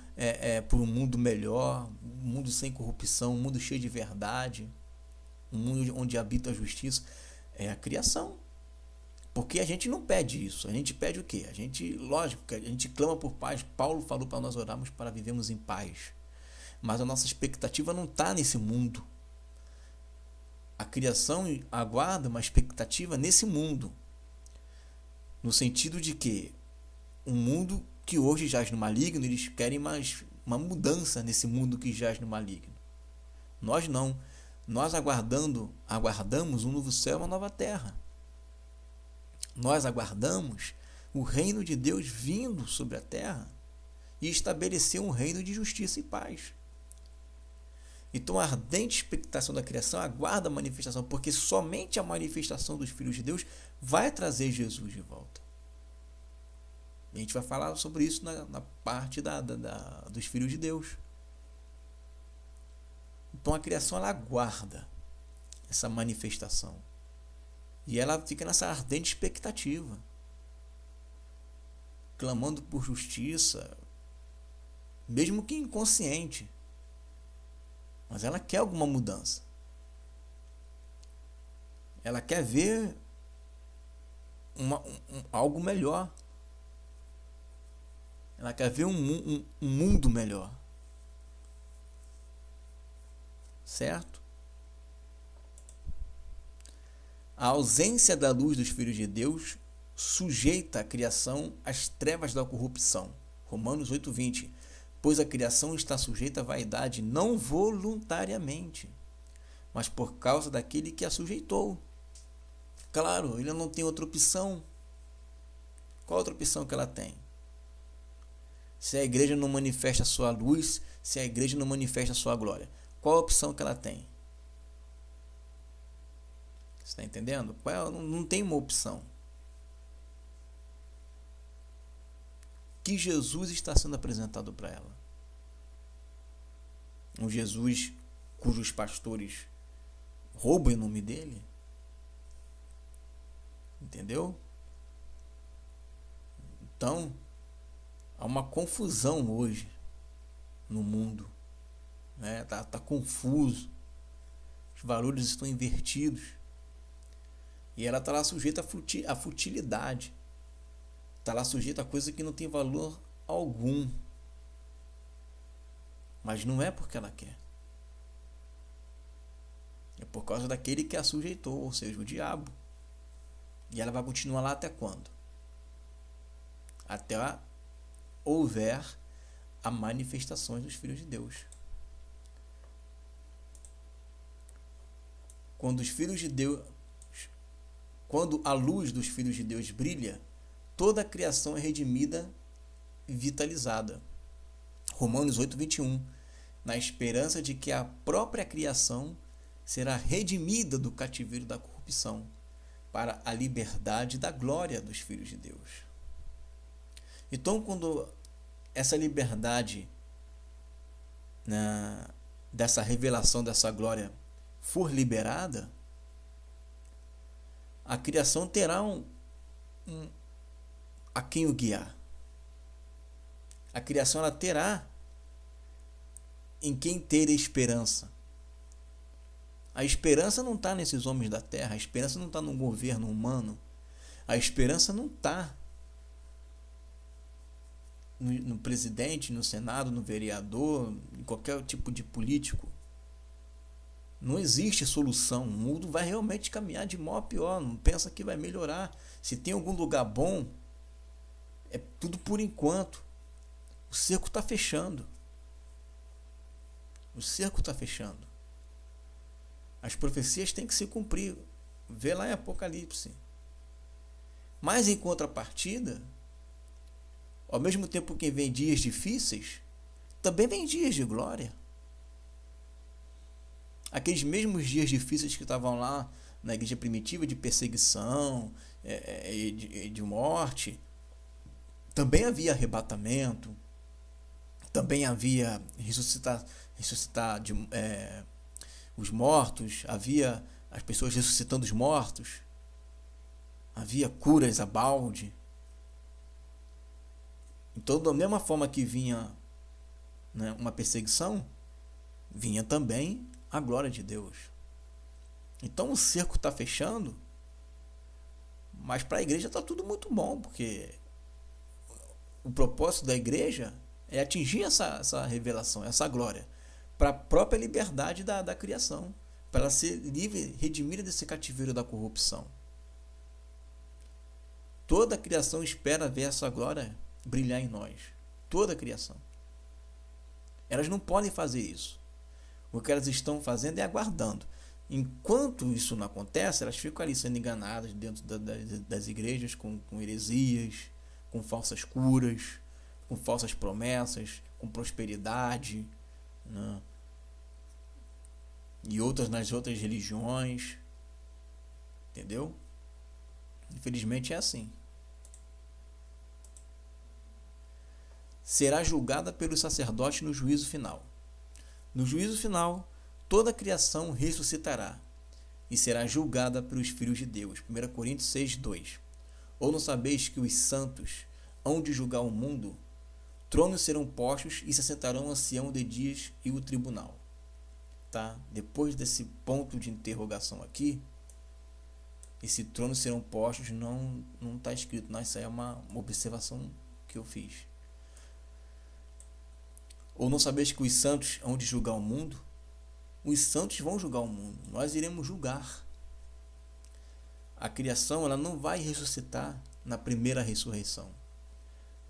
por um mundo melhor, um mundo sem corrupção, um mundo cheio de verdade, um mundo onde habita a justiça. É a criação. Porque a gente não pede isso. A gente pede o quê? Lógico, a gente clama por paz. Paulo falou para nós orarmos para vivermos em paz. Mas a nossa expectativa não está nesse mundo. A criação aguarda uma expectativa nesse mundo. No sentido de que um mundo que hoje jaz no maligno, eles querem uma mudança nesse mundo que jaz no maligno. Nós não. Nós aguardamos um novo céu e uma nova terra. Nós aguardamos o reino de Deus vindo sobre a terra e estabelecer um reino de justiça e paz. Então a ardente expectação da criação aguarda a manifestação, porque somente a manifestação dos filhos de Deus vai trazer Jesus de volta. E a gente vai falar sobre isso na parte dos filhos de Deus. Então a criação ela aguarda essa manifestação. E ela fica nessa ardente expectativa, clamando por justiça, mesmo que inconsciente. Mas ela quer alguma mudança. Ela quer ver algo melhor. Ela quer ver um mundo melhor. Certo? A ausência da luz dos filhos de Deus sujeita a criação às trevas da corrupção. Romanos 8:20. Pois a criação está sujeita à vaidade, não voluntariamente, mas por causa daquele que a sujeitou. Claro, ele não tem outra opção. Qual outra opção que ela tem? Se a igreja não manifesta a sua luz, se a igreja não manifesta a sua glória, qual a opção que ela tem? Você está entendendo? Não tem uma opção. Que Jesus está sendo apresentado para ela? Um Jesus cujos pastores roubam o nome dele? Entendeu? Então, há uma confusão hoje no mundo. Né? Tá confuso. Os valores estão invertidos. E ela está lá sujeita à futilidade. Está lá sujeita a coisa que não tem valor algum. Mas não é porque ela quer. É por causa daquele que a sujeitou, ou seja, o diabo. E ela vai continuar lá até quando? Até houver a manifestações dos filhos de Deus. Quando a luz dos filhos de Deus brilha, toda a criação é redimida e vitalizada. Romanos 8:21. Na esperança de que a própria criação será redimida do cativeiro da corrupção para a liberdade da glória dos filhos de Deus. Então, quando essa liberdade dessa revelação dessa glória for liberada, a criação terá a quem o guiar. A criação ela terá em quem ter esperança. A esperança não está nesses homens da terra, a esperança não está no governo humano, a esperança não está no presidente, no senado, no vereador, em qualquer tipo de político. Não existe solução. O mundo vai realmente caminhar de mal a pior. Não pensa que vai melhorar. Se tem algum lugar bom, é tudo por enquanto. O cerco está fechando. O cerco está fechando. As profecias têm que se cumprir. Vê lá em Apocalipse. Mas em contrapartida, ao mesmo tempo que vem dias difíceis, também vem dias de glória. Aqueles mesmos dias difíceis que estavam lá na igreja primitiva, de perseguição, de morte, também havia arrebatamento, também havia ressuscitar os mortos, havia as pessoas ressuscitando os mortos, havia curas a balde. Então, da mesma forma que vinha, né, uma perseguição, vinha também a glória de Deus. Então o cerco está fechando, mas para a igreja está tudo muito bom, porque o propósito da igreja é atingir essa revelação, essa glória, para a própria liberdade da criação, para ela ser livre, redimida desse cativeiro da corrupção. Toda a criação espera ver essa glória brilhar em nós. Toda a criação. Elas não podem fazer isso. O que elas estão fazendo é aguardando. Enquanto isso não acontece, elas ficam ali sendo enganadas dentro das igrejas com heresias, com falsas curas, com falsas promessas, com prosperidade, né? E outras nas outras religiões, entendeu? Infelizmente é assim. Será julgada pelos sacerdotes no juízo final. No juízo final, toda a criação ressuscitará e será julgada pelos filhos de Deus. 1 Coríntios 6:2. Ou não sabeis que os santos hão de julgar o mundo? Tronos serão postos e se assentarão o ancião de dias e o tribunal. Tá? Depois desse ponto de interrogação aqui, esse trono serão postos não está escrito, não, isso aí é uma observação que eu fiz. Ou não sabeis que os santos hão de julgar o mundo? Os santos vão julgar o mundo, nós iremos julgar. A criação ela não vai ressuscitar na primeira ressurreição.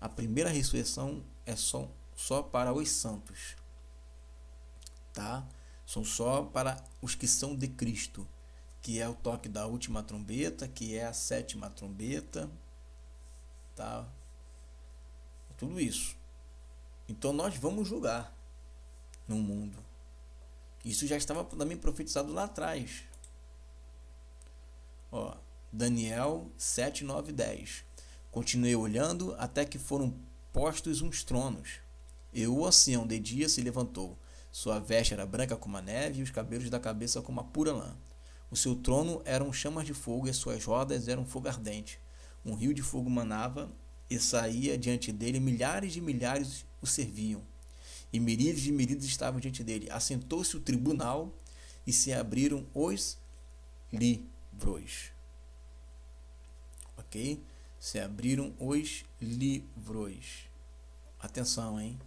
A primeira ressurreição é só para os santos, tá? São só para os que são de Cristo, que é o toque da última trombeta, que é a sétima trombeta, tá? Tudo isso. Então nós vamos julgar no mundo. Isso já estava também profetizado lá atrás. Ó, Daniel 7, 9 e 10. Continuei olhando até que foram postos uns tronos. E o ancião de dia se levantou. Sua veste era branca como a neve e os cabelos da cabeça como a pura lã. O seu trono eram chamas de fogo e as suas rodas eram fogo ardente. Um rio de fogo manava e saía diante dele, milhares de milhares o serviam. E miríades de miríades estavam diante dele. Assentou-se o tribunal e se abriram os livros. Ok? Se abriram os livros. Atenção, hein?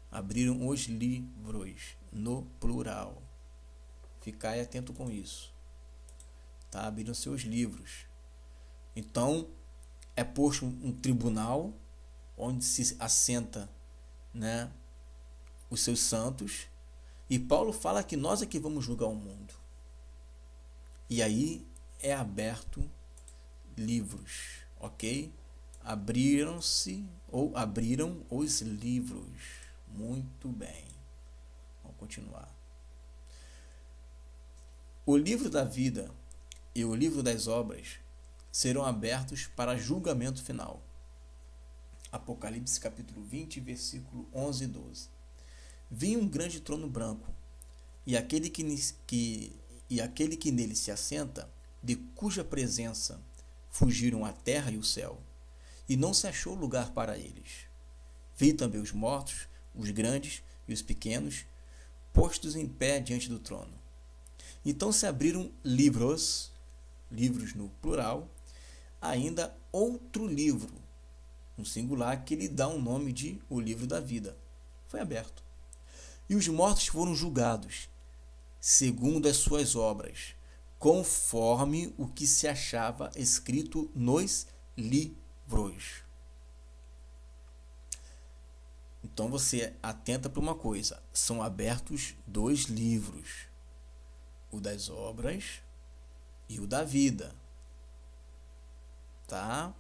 Abriram os livros, no plural. Ficai atento com isso. Tá? Abriram seus livros. Então, é posto um tribunal onde se assenta, né, os seus santos. E Paulo fala que nós é que vamos julgar o mundo. E aí é aberto livros, ok? Abriram-se ou abriram os livros. Muito bem. Vamos continuar. O livro da vida e o livro das obras serão abertos para julgamento final. Apocalipse capítulo 20, versículo 11 e 12. Vi um grande trono branco, e aquele que nele se assenta, de cuja presença fugiram a terra e o céu, e não se achou lugar para eles. Vi também os mortos, os grandes e os pequenos, postos em pé diante do trono. Então se abriram livros no plural, ainda outro livro, no singular, que lhe dá o nome de o livro da vida. Foi aberto. E os mortos foram julgados, segundo as suas obras, conforme o que se achava escrito nos livros. Então você atenta para uma coisa, são abertos dois livros, o das obras e o da vida, tá?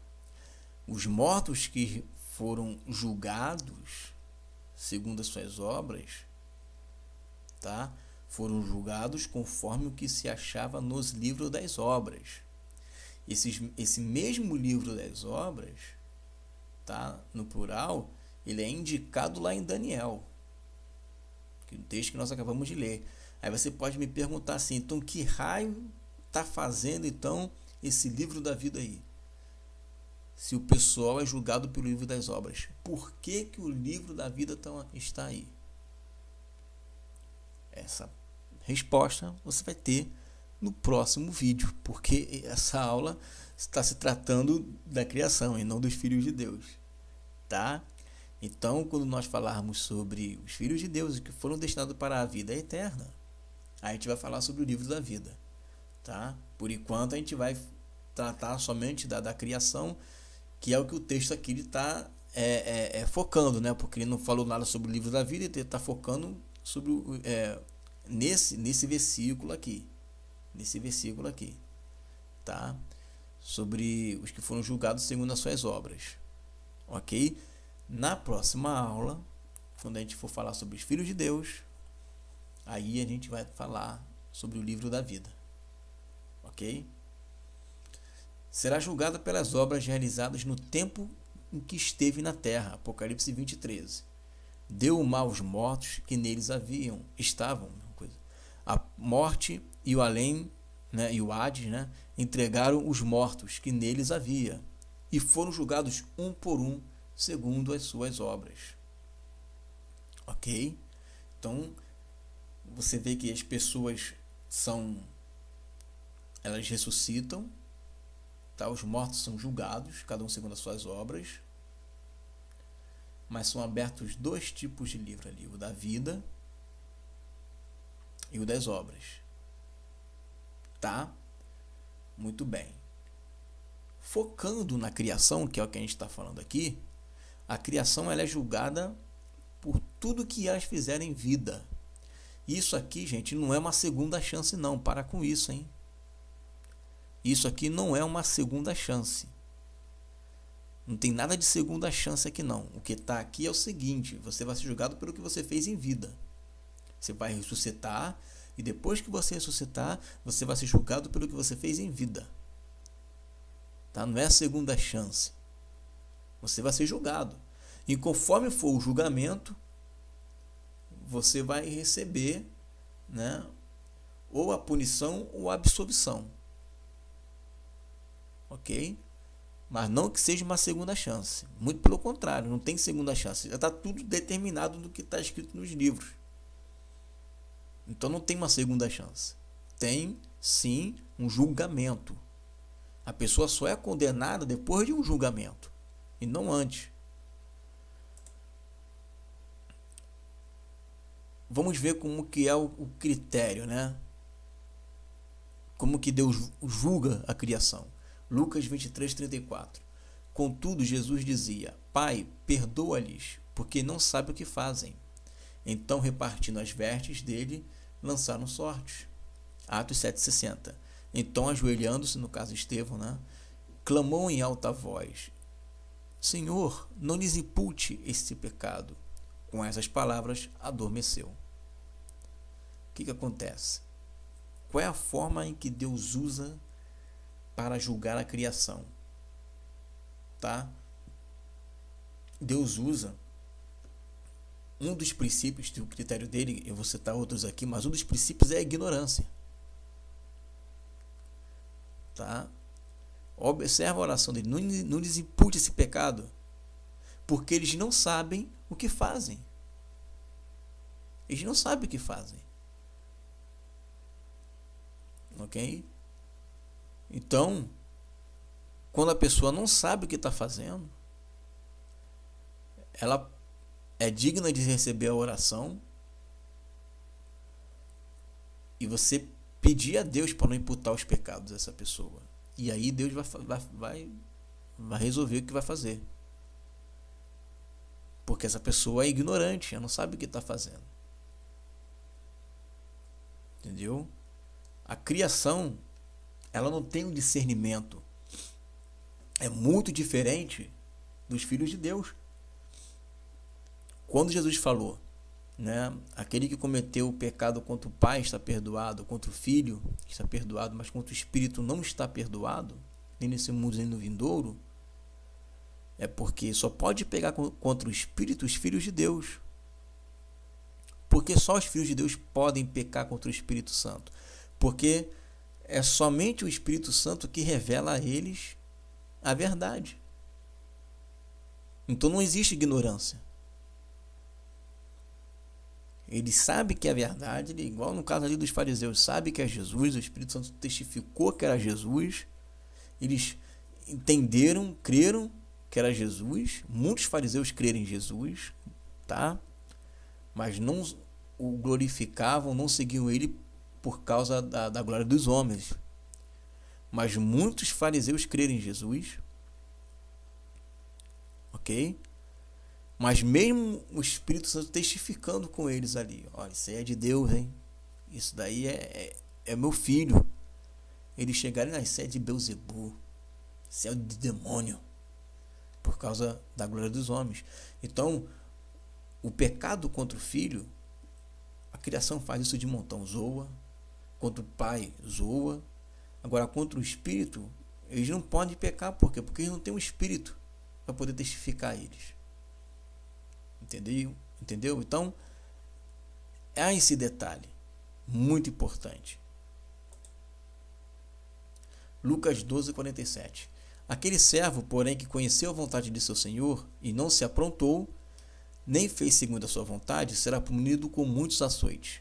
Os mortos que foram julgados segundo as suas obras, tá? Foram julgados conforme o que se achava nos livros das obras. Esse mesmo livro das obras, tá? No plural, ele é indicado lá em Daniel, que é o texto que nós acabamos de ler. Aí você pode me perguntar assim, então que raio está fazendo então esse livro da vida aí? Se o pessoal é julgado pelo livro das obras, por que que o livro da vida está aí? Essa resposta você vai ter no próximo vídeo, porque essa aula está se tratando da criação e não dos filhos de Deus, tá? Então, quando nós falarmos sobre os filhos de Deus que foram destinados para a vida eterna, a gente vai falar sobre o livro da vida, tá? Por enquanto a gente vai tratar somente da criação, que é o que o texto aqui está focando, né? Porque ele não falou nada sobre o livro da vida, ele está focando sobre nesse versículo aqui, nesse versículo aqui, tá? Sobre os que foram julgados segundo as suas obras, ok? Na próxima aula, quando a gente for falar sobre os filhos de Deus, aí a gente vai falar sobre o livro da vida, ok? Será julgado pelas obras realizadas no tempo em que esteve na terra. Apocalipse 20:13. Deu o mal aos mortos que neles estavam. A morte e o além, né, e o Hades, né, entregaram os mortos que neles havia e foram julgados um por um segundo as suas obras. Ok? Então, você vê que as pessoas elas ressuscitam, tá? Os mortos são julgados, cada um segundo as suas obras, mas são abertos dois tipos de livro ali, o da vida e o das obras, tá? Muito bem. Focando na criação, que é o que a gente está falando aqui, a criação ela é julgada por tudo que elas fizerem em vida. Isso aqui, gente, não é uma segunda chance não, para com isso, hein? Isso aqui não é uma segunda chance. Não tem nada de segunda chance aqui não. O que está aqui é o seguinte: você vai ser julgado pelo que você fez em vida. Você vai ressuscitar e depois que você ressuscitar, você vai ser julgado pelo que você fez em vida. Tá? Não é a segunda chance. Você vai ser julgado. E conforme for o julgamento, você vai receber, né, ou a punição ou a absolvição. Ok? Mas não que seja uma segunda chance. Muito pelo contrário, não tem segunda chance. Já está tudo determinado no que está escrito nos livros. Então não tem uma segunda chance. Tem, sim, um julgamento. A pessoa só é condenada depois de um julgamento e não antes. Vamos ver como que é o critério, né? Como que Deus julga a criação. Lucas 23:34. Contudo, Jesus dizia: Pai, perdoa-lhes, porque não sabem o que fazem. Então, repartindo as vestes dele, lançaram sortes. Atos 7:60. Então, ajoelhando-se, no caso Estevão, né, clamou em alta voz: Senhor, não lhes impute este pecado. Com essas palavras, adormeceu. O que acontece? Qual é a forma em que Deus usa para julgar a criação? Tá? Deus usa um dos princípios do critério dele, eu vou citar outros aqui, mas um dos princípios é a ignorância. Tá? Observa a oração dele: não lhes impute esse pecado, porque eles não sabem o que fazem. Eles não sabem o que fazem. Ok? Então, quando a pessoa não sabe o que está fazendo, ela é digna de receber a oração e você pedir a Deus para não imputar os pecados dessa pessoa. E aí Deus vai resolver o que vai fazer. Porque essa pessoa é ignorante, ela não sabe o que está fazendo. Entendeu? A criação, ela não tem um discernimento. É muito diferente dos filhos de Deus. Quando Jesus falou, né, aquele que cometeu o pecado contra o pai está perdoado, contra o filho está perdoado, mas contra o espírito não está perdoado, nem nesse mundo nem no vindouro, é porque só pode pegar contra o espírito os filhos de Deus. Porque só os filhos de Deus podem pecar contra o Espírito Santo. Porque é somente o Espírito Santo que revela a eles a verdade. Então não existe ignorância. Ele sabe que é verdade, igual no caso ali dos fariseus, sabe que é Jesus, o Espírito Santo testificou que era Jesus, eles entenderam, creram que era Jesus, muitos fariseus creram em Jesus, tá? Mas não o glorificavam, não seguiam ele por causa da glória dos homens. Mas muitos fariseus creram em Jesus, ok? Mas mesmo o Espírito Santo testificando com eles ali: olha, isso aí é de Deus, hein? Isso daí é meu filho. eles chegarem na sede de Belzebu, céu de demônio, por causa da glória dos homens. Então, o pecado contra o filho, a criação faz isso de montão, zoa. Contra o pai, zoa. Agora, contra o espírito, eles não podem pecar. Por quê? Porque eles não têm um espírito para poder testificar eles. Entendeu? Então, há esse detalhe muito importante. Lucas 12:47. Aquele servo, porém, que conheceu a vontade de seu senhor e não se aprontou, nem fez segundo a sua vontade, será punido com muitos açoites.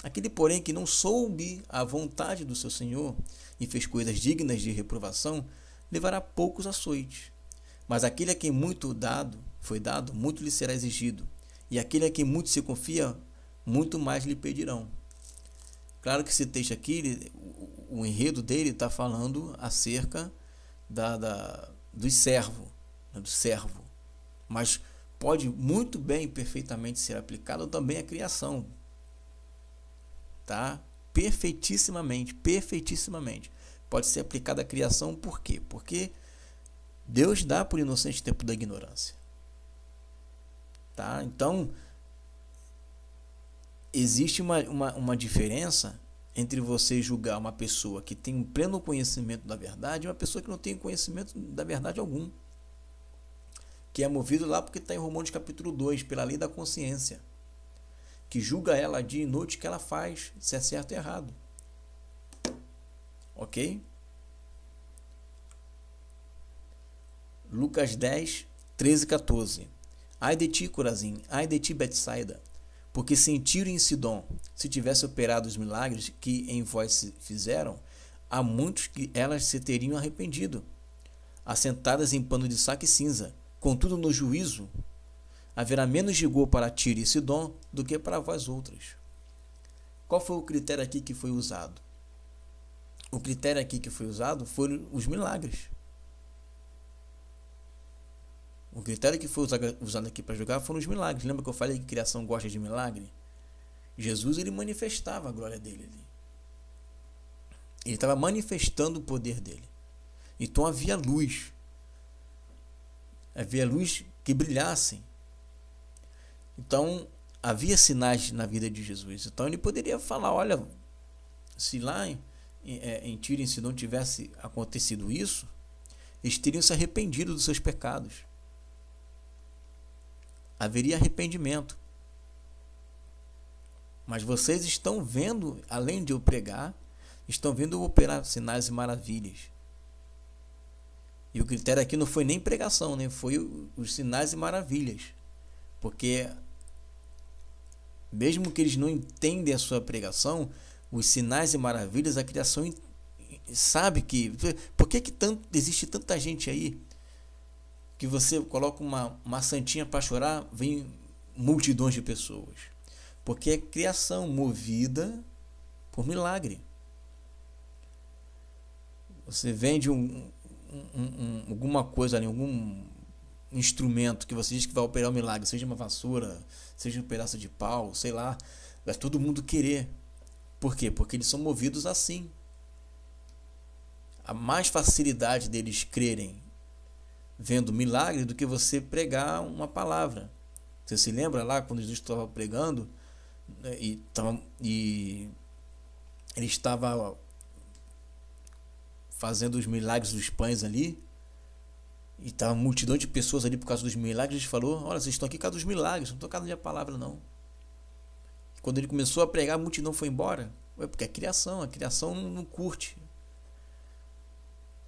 Aquele, porém, que não soube a vontade do seu senhor e fez coisas dignas de reprovação, levará poucos açoites. Mas aquele a quem muito foi dado, muito lhe será exigido. E aquele a quem muito se confia, muito mais lhe pedirão. Claro que esse texto aqui, o enredo dele está falando acerca do servo, mas pode muito bem, perfeitamente ser aplicado também à criação, tá? Perfeitissimamente, pode ser aplicado à criação. Por quê? Porque Deus dá por inocente tempo da ignorância, tá? Então, existe uma diferença entre você julgar uma pessoa que tem um pleno conhecimento da verdade e uma pessoa que não tem conhecimento da verdade algum, que é movido lá porque está em Romanos capítulo 2, pela lei da consciência, que julga ela dia e noite que ela faz, se é certo ou errado. Ok? Lucas 10, 13 e 14. Ai de ti, Corazim, ai de ti, Betsaida, porque se em Tiro e em Sidom se tivesse operado os milagres que em vós se fizeram, há muitos que elas se teriam arrependido, assentadas em pano de saco e cinza. Contudo, no juízo, haverá menos rigor para Tiro e Sidom do que para vós outras. Qual foi o critério aqui que foi usado? O critério aqui que foi usado foram os milagres. O critério que foi usado aqui para julgar foram os milagres. Lembra que eu falei que a criação gosta de milagre? Jesus, ele manifestava a glória dele ali. Ele estava manifestando o poder dele. Então havia luz. Havia luz que brilhassem. Então havia sinais na vida de Jesus. Então ele poderia falar, olha, se lá em Tiro e em Sidom tivesse acontecido isso, eles teriam se arrependido dos seus pecados. Haveria arrependimento. Mas vocês estão vendo, além de eu pregar, estão vendo eu operar sinais e maravilhas. E o critério aqui não foi nem pregação, né? Foi os sinais e maravilhas. Porque mesmo que eles não entendem a sua pregação, os sinais e maravilhas, a criação sabe que... Por que existe tanta gente aí que você coloca uma santinha para chorar, vem multidões de pessoas? Porque é criação movida por milagre. Você vende alguma coisa ali, algum instrumento que você diz que vai operar um milagre, seja uma vassoura, seja um pedaço de pau, sei lá, vai todo mundo querer. Por quê? Porque eles são movidos assim. Há mais facilidade deles crerem vendo milagre do que você pregar uma palavra. Você se lembra lá quando Jesus estava pregando e ele estava fazendo os milagres dos pães ali, e estava uma multidão de pessoas ali por causa dos milagres. Ele falou, olha, vocês estão aqui por causa dos milagres, não estão por causa da palavra não. Quando ele começou a pregar, a multidão foi embora. Porque a criação não curte.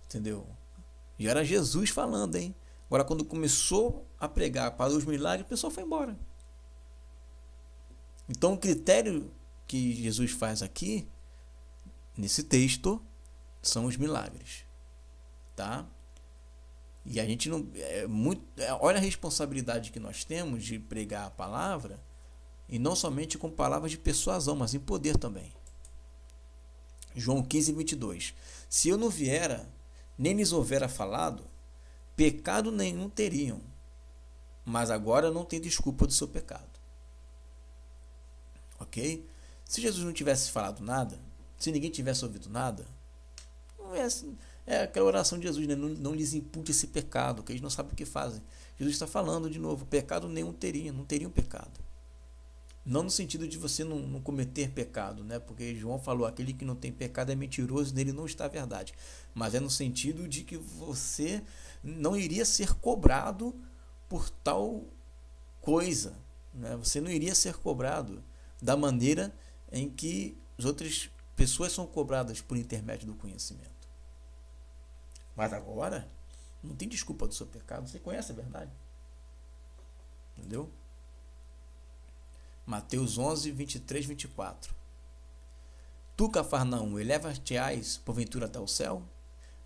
Entendeu? E era Jesus falando, hein? Agora, quando começou a pregar para os milagres, o pessoal foi embora. Então, o critério que Jesus faz aqui, nesse texto, são os milagres. Tá? E a gente não... olha a responsabilidade que nós temos de pregar a palavra, e não somente com palavras de persuasão, mas em poder também. João 15, 22. Se eu não viera, nem lhes houvera falado, pecado nenhum teriam, mas agora não tem desculpa do seu pecado. Ok? Se Jesus não tivesse falado nada, se ninguém tivesse ouvido nada, é aquela oração de Jesus, né? Não lhes impute esse pecado, que eles não sabem o que fazem. Jesus está falando de novo, pecado nenhum não teriam pecado. Não no sentido de você não cometer pecado, né? Porque João falou, aquele que não tem pecado é mentiroso, nele não está a verdade. Mas é no sentido de que você não iria ser cobrado por tal coisa, né? Você não iria ser cobrado da maneira em que as outras pessoas são cobradas por intermédio do conhecimento. Mas agora, não tem desculpa do seu pecado, você conhece a verdade. Entendeu? Mateus 11, 23, 24. Tu, Cafarnaum, eleva-te-ás porventura até o céu?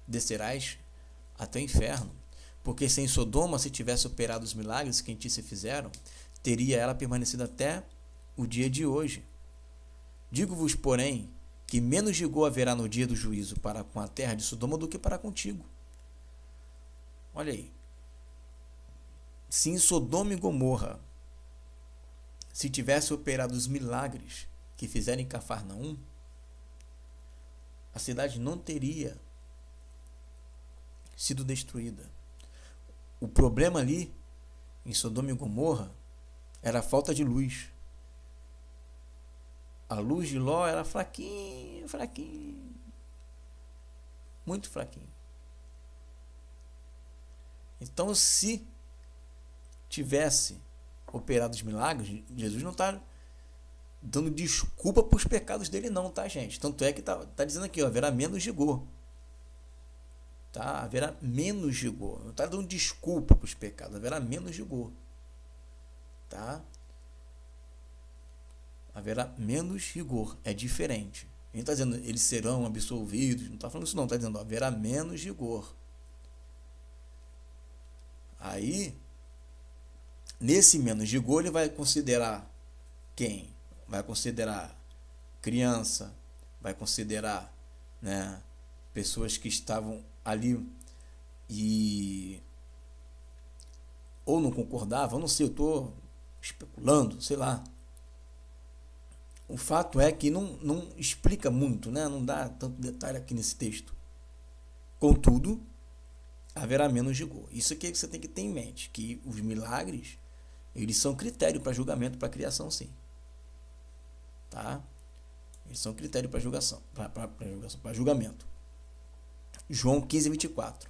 Descerás até o inferno. Porque se em Sodoma se tivesse operado os milagres que em ti se fizeram, teria ela permanecido até o dia de hoje. Digo-vos, porém, que menos rigor haverá no dia do juízo para com a terra de Sodoma do que para contigo. Olha aí. Se em Sodoma e Gomorra se tivesse operado os milagres que fizeram em Cafarnaum, a cidade não teria sido destruída. O problema ali, em Sodoma e Gomorra, era a falta de luz. A luz de Ló era fraquinha, muito fraquinha. Então, se tivesse operado os milagres, Jesus não está dando desculpa para os pecados dele não, tá, gente? Tanto é que tá dizendo aqui, ó, haverá menos rigor. Tá? Haverá menos rigor. Não está dando desculpa para os pecados, haverá menos rigor. Tá? Haverá menos rigor. É diferente. Ele está dizendo, eles serão absolvidos. Não está falando isso não, está dizendo, ó, haverá menos rigor. Aí, nesse menos rigor, ele vai considerar quem? Vai considerar criança, vai considerar, né, pessoas que estavam ali e ou não concordavam, não sei, eu estou especulando, sei lá. O fato é que não explica muito, né? Não dá tanto detalhe aqui nesse texto. Contudo, haverá menos rigor. Isso aqui você tem que ter em mente, que os milagres, eles são critério para julgamento, para criação, sim. Tá? Eles são critério para julgação, para julgamento. João 15, 24.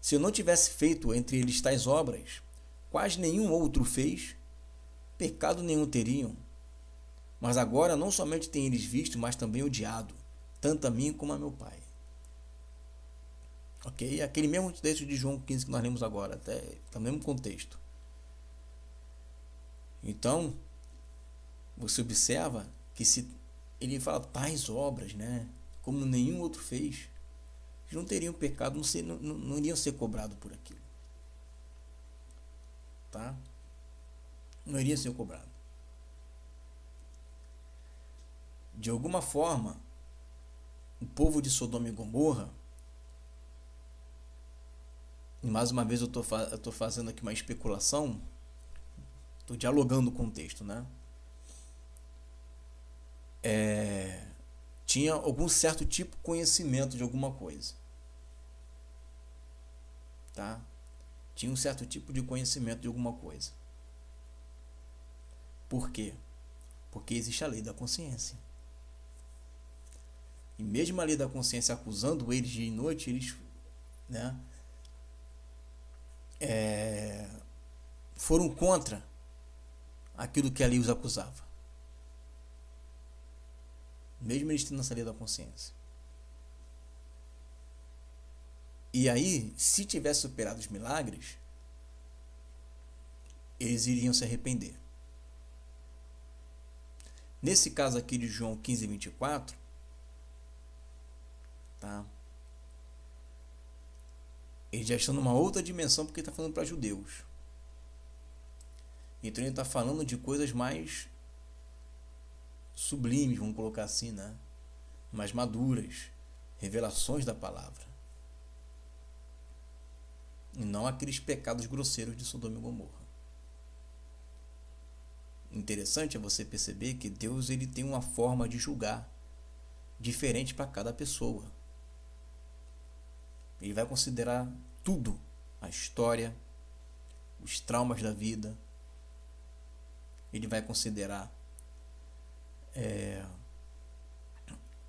Se eu não tivesse feito entre eles tais obras, quase nenhum outro fez, pecado nenhum teriam. Mas agora não somente têm eles visto, mas também odiado, tanto a mim como a meu Pai. Ok? Aquele mesmo texto de João 15 que nós lemos agora, até está no mesmo contexto. Então, você observa que se ele fala tais obras, né, como nenhum outro fez, eles não teriam pecado, não iriam ser cobrados por aquilo. Tá? Não iriam ser cobrados. De alguma forma, o povo de Sodoma e Gomorra, e mais uma vez eu estou fazendo aqui uma especulação, estou dialogando com o texto, né? Tinha algum certo tipo de conhecimento de alguma coisa. Tá? Tinha um certo tipo de conhecimento de alguma coisa. Por quê? Porque existe a lei da consciência. E mesmo a lei da consciência acusando eles dia e noite, eles, né, foram contra aquilo que a lei os acusava. Mesmo eles tendo essa lei da consciência. E aí, se tivesse superado os milagres, eles iriam se arrepender. Nesse caso aqui de João 15, 24, tá? Ele já está numa outra dimensão, porque está falando para judeus. Então ele está falando de coisas mais sublimes, vamos colocar assim, né? Mais maduras, revelações da palavra. E não aqueles pecados grosseiros de Sodoma e Gomorra. Interessante é você perceber que Deus, ele tem uma forma de julgar diferente para cada pessoa. Ele vai considerar tudo, a história, os traumas da vida. Ele vai considerar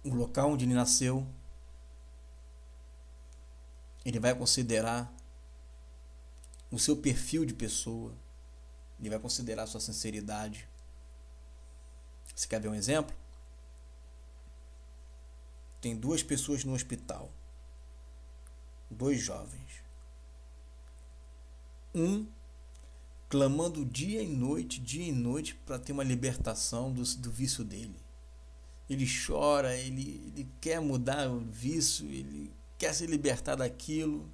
o local onde ele nasceu. Ele vai considerar o seu perfil de pessoa. Ele vai considerar a sua sinceridade. Você quer ver um exemplo? Tem 2 pessoas no hospital. 2 jovens. Um clamando dia e noite para ter uma libertação do vício dele. Ele chora, ele quer mudar o vício, ele quer se libertar daquilo.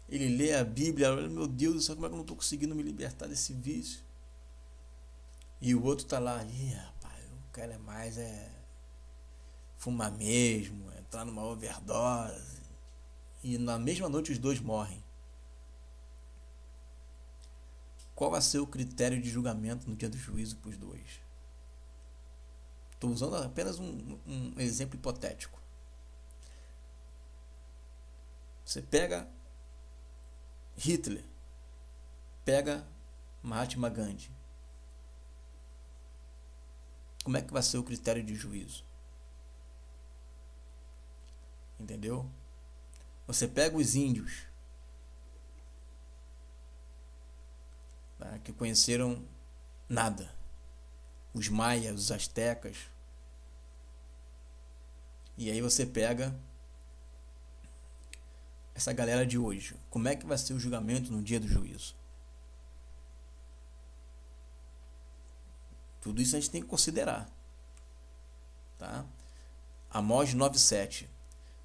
Ele lê a Bíblia, meu Deus do céu, como é que eu não estou conseguindo me libertar desse vício? E o outro está lá, rapaz, o cara é mais fumar mesmo, entrar numa overdose. E na mesma noite os 2 morrem. Qual vai ser o critério de julgamento no dia do juízo para os 2? Estou usando apenas um exemplo hipotético. Você pega Hitler, pega Mahatma Gandhi. Como é que vai ser o critério de juízo? Entendeu? Você pega os índios, que conheceram nada. Os maias, os astecas. E aí você pega essa galera de hoje. Como é que vai ser o julgamento no dia do juízo? Tudo isso a gente tem que considerar. Tá? Amós 9:7.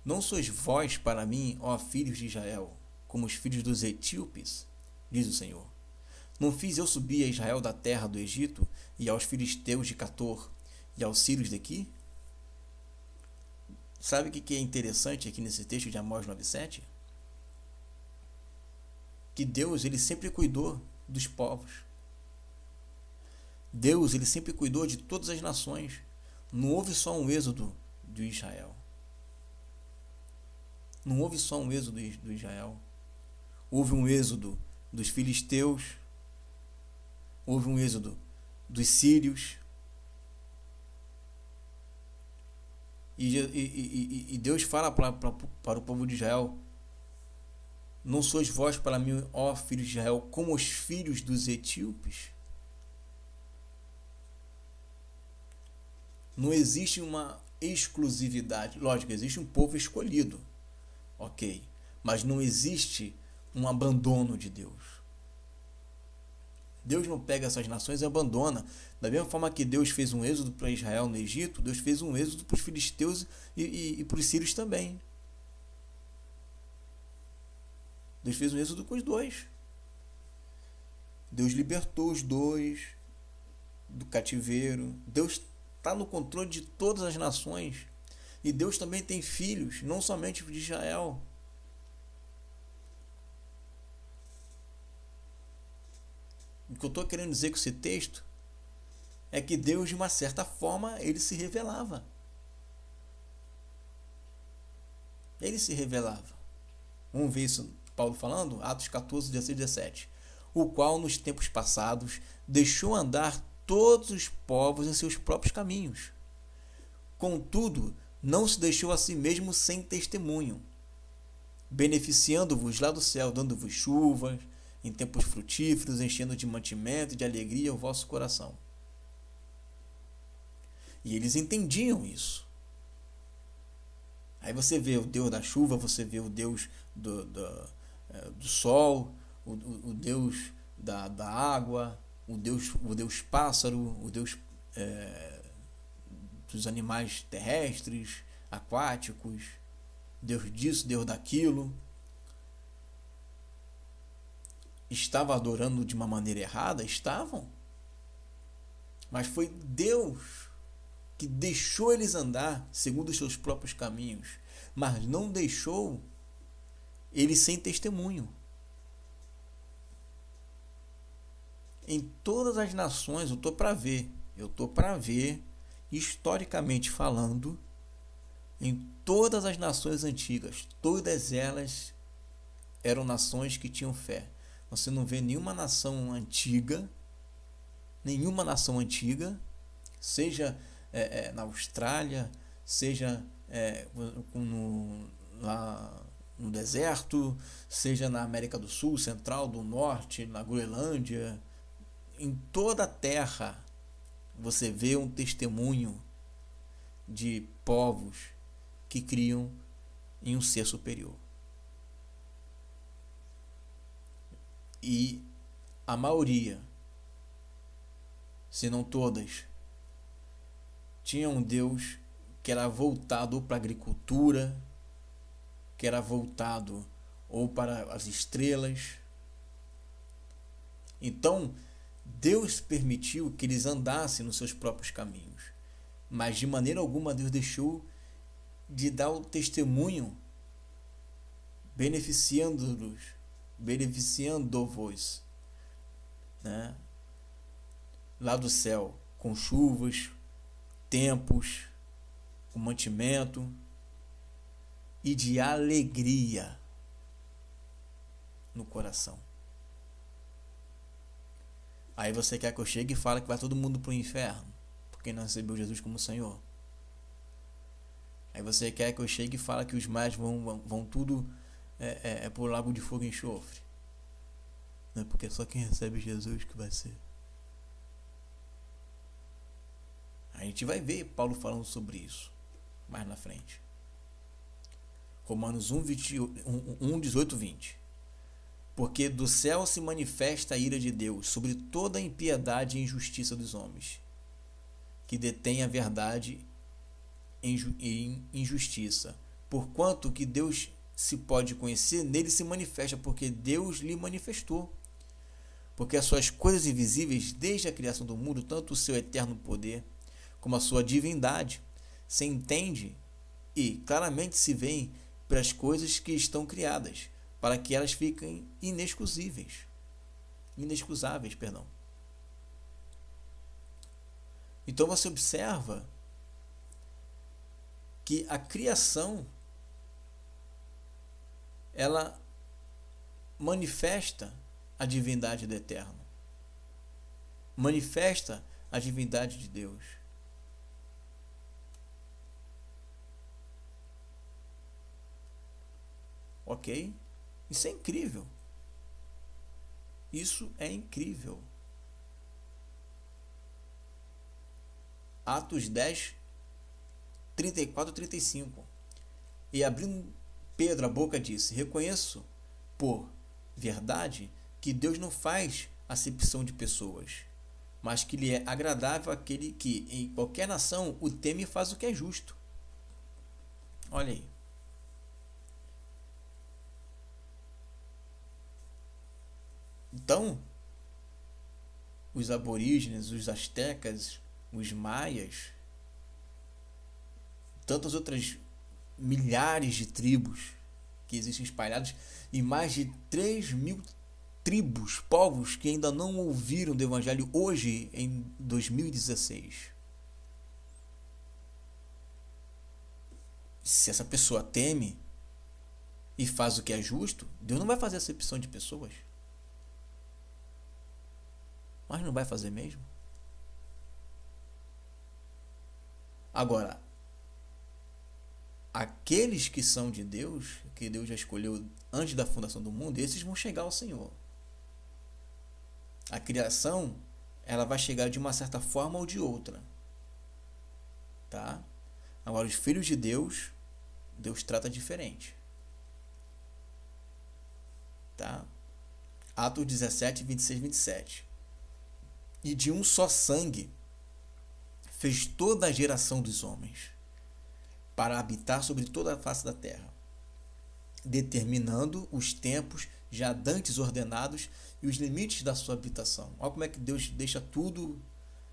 Não sois vós para mim, ó filhos de Israel, como os filhos dos etíopes, diz o Senhor. Não fiz eu subir a Israel da terra do Egito, e aos filisteus de Cator, e aos sírios daqui? Sabe o que é interessante aqui nesse texto de Amós 9:7? Que Deus, ele sempre cuidou dos povos. Deus, ele sempre cuidou de todas as nações. Não houve só um êxodo de Israel. Não houve só um êxodo do Israel. Houve um êxodo dos filisteus. Houve um êxodo dos sírios. E Deus fala para o povo de Israel: não sois vós para mim, ó filhos de Israel, como os filhos dos etíopes? Não existe uma exclusividade. Lógico, existe um povo escolhido. Ok. Mas não existe um abandono de Deus. Deus não pega essas nações e abandona. Da mesma forma que Deus fez um êxodo para Israel no Egito, Deus fez um êxodo para os filisteus e para os sírios também. Deus fez um êxodo com os 2. Deus libertou os 2 do cativeiro. Deus está no controle de todas as nações. E Deus também tem filhos, não somente de Israel. O que eu estou querendo dizer com esse texto é que Deus, de uma certa forma, ele se revelava. Ele se revelava. Vamos ver isso, Paulo falando, Atos 14, 16 e 17. O qual, nos tempos passados, deixou andar todos os povos em seus próprios caminhos. Contudo, não se deixou a si mesmo sem testemunho, beneficiando-vos lá do céu, dando-vos chuvas em tempos frutíferos, enchendo de mantimento e de alegria o vosso coração. E eles entendiam isso. Aí você vê o Deus da chuva, você vê o Deus do sol, o Deus da água, o Deus pássaro, o Deus dos animais terrestres, aquáticos, Deus disso, Deus daquilo. Estavam adorando de uma maneira errada? Estavam. Mas foi Deus que deixou eles andar segundo os seus próprios caminhos, mas não deixou eles sem testemunho. Em todas as nações eu estou para ver, historicamente falando, em todas as nações antigas. Todas elas eram nações que tinham fé. Você não vê nenhuma nação antiga, seja na Austrália, seja lá no deserto, seja na América do Sul, Central, do Norte, na Groenlândia, em toda a terra você vê um testemunho de povos que criam em um ser superior. E a maioria, se não todas, tinha um Deus que era voltado para a agricultura, que era voltado ou para as estrelas. Então, Deus permitiu que eles andassem nos seus próprios caminhos, mas de maneira alguma Deus deixou de dar o testemunho beneficiando-vos, né? Lá do céu, com chuvas, tempos, com mantimento e de alegria no coração. Aí você quer que eu chegue e fale que vai todo mundo para o inferno porque não recebeu Jesus como Senhor. Aí você quer que eu chegue e fale que os mais vão tudo por lago de fogo e enxofre. Não é porque só quem recebe Jesus que vai ser. A gente vai ver Paulo falando sobre isso mais na frente. Romanos 18, 20. Porque do céu se manifesta a ira de Deus sobre toda a impiedade e injustiça dos homens, que detêm a verdade em injustiça. Porquanto que Deus se pode conhecer, nele se manifesta, porque Deus lhe manifestou. Porque as suas coisas invisíveis, desde a criação do mundo, tanto o seu eterno poder, como a sua divindade, se entende e claramente se veem pelas coisas que estão criadas, para que elas fiquem inexcusáveis. Então você observa que a criação ela manifesta a divindade do Eterno, manifesta a divindade de Deus. Ok? Isso é incrível. Isso é incrível. Atos 10, 34 e 35. E abrindo Pedro a boca disse: reconheço por verdade que Deus não faz acepção de pessoas, mas que lhe é agradável aquele que em qualquer nação o teme e faz o que é justo. Olha aí. Então, os aborígenes, os astecas, os maias, tantas outras milhares de tribos que existem espalhadas e mais de 3.000 tribos, povos que ainda não ouviram do Evangelho hoje em 2016. Se essa pessoa teme e faz o que é justo, Deus não vai fazer acepção de pessoas. Mas não vai fazer mesmo. Agora, aqueles que são de Deus, que Deus já escolheu antes da fundação do mundo, esses vão chegar ao Senhor. A criação, ela vai chegar de uma certa forma ou de outra. Tá? Agora, os filhos de Deus, Deus trata diferente. Tá? Atos 17, 26, 27. E de um só sangue fez toda a geração dos homens, para habitar sobre toda a face da terra, determinando os tempos já dantes ordenados e os limites da sua habitação. Olha como é que Deus deixa tudo,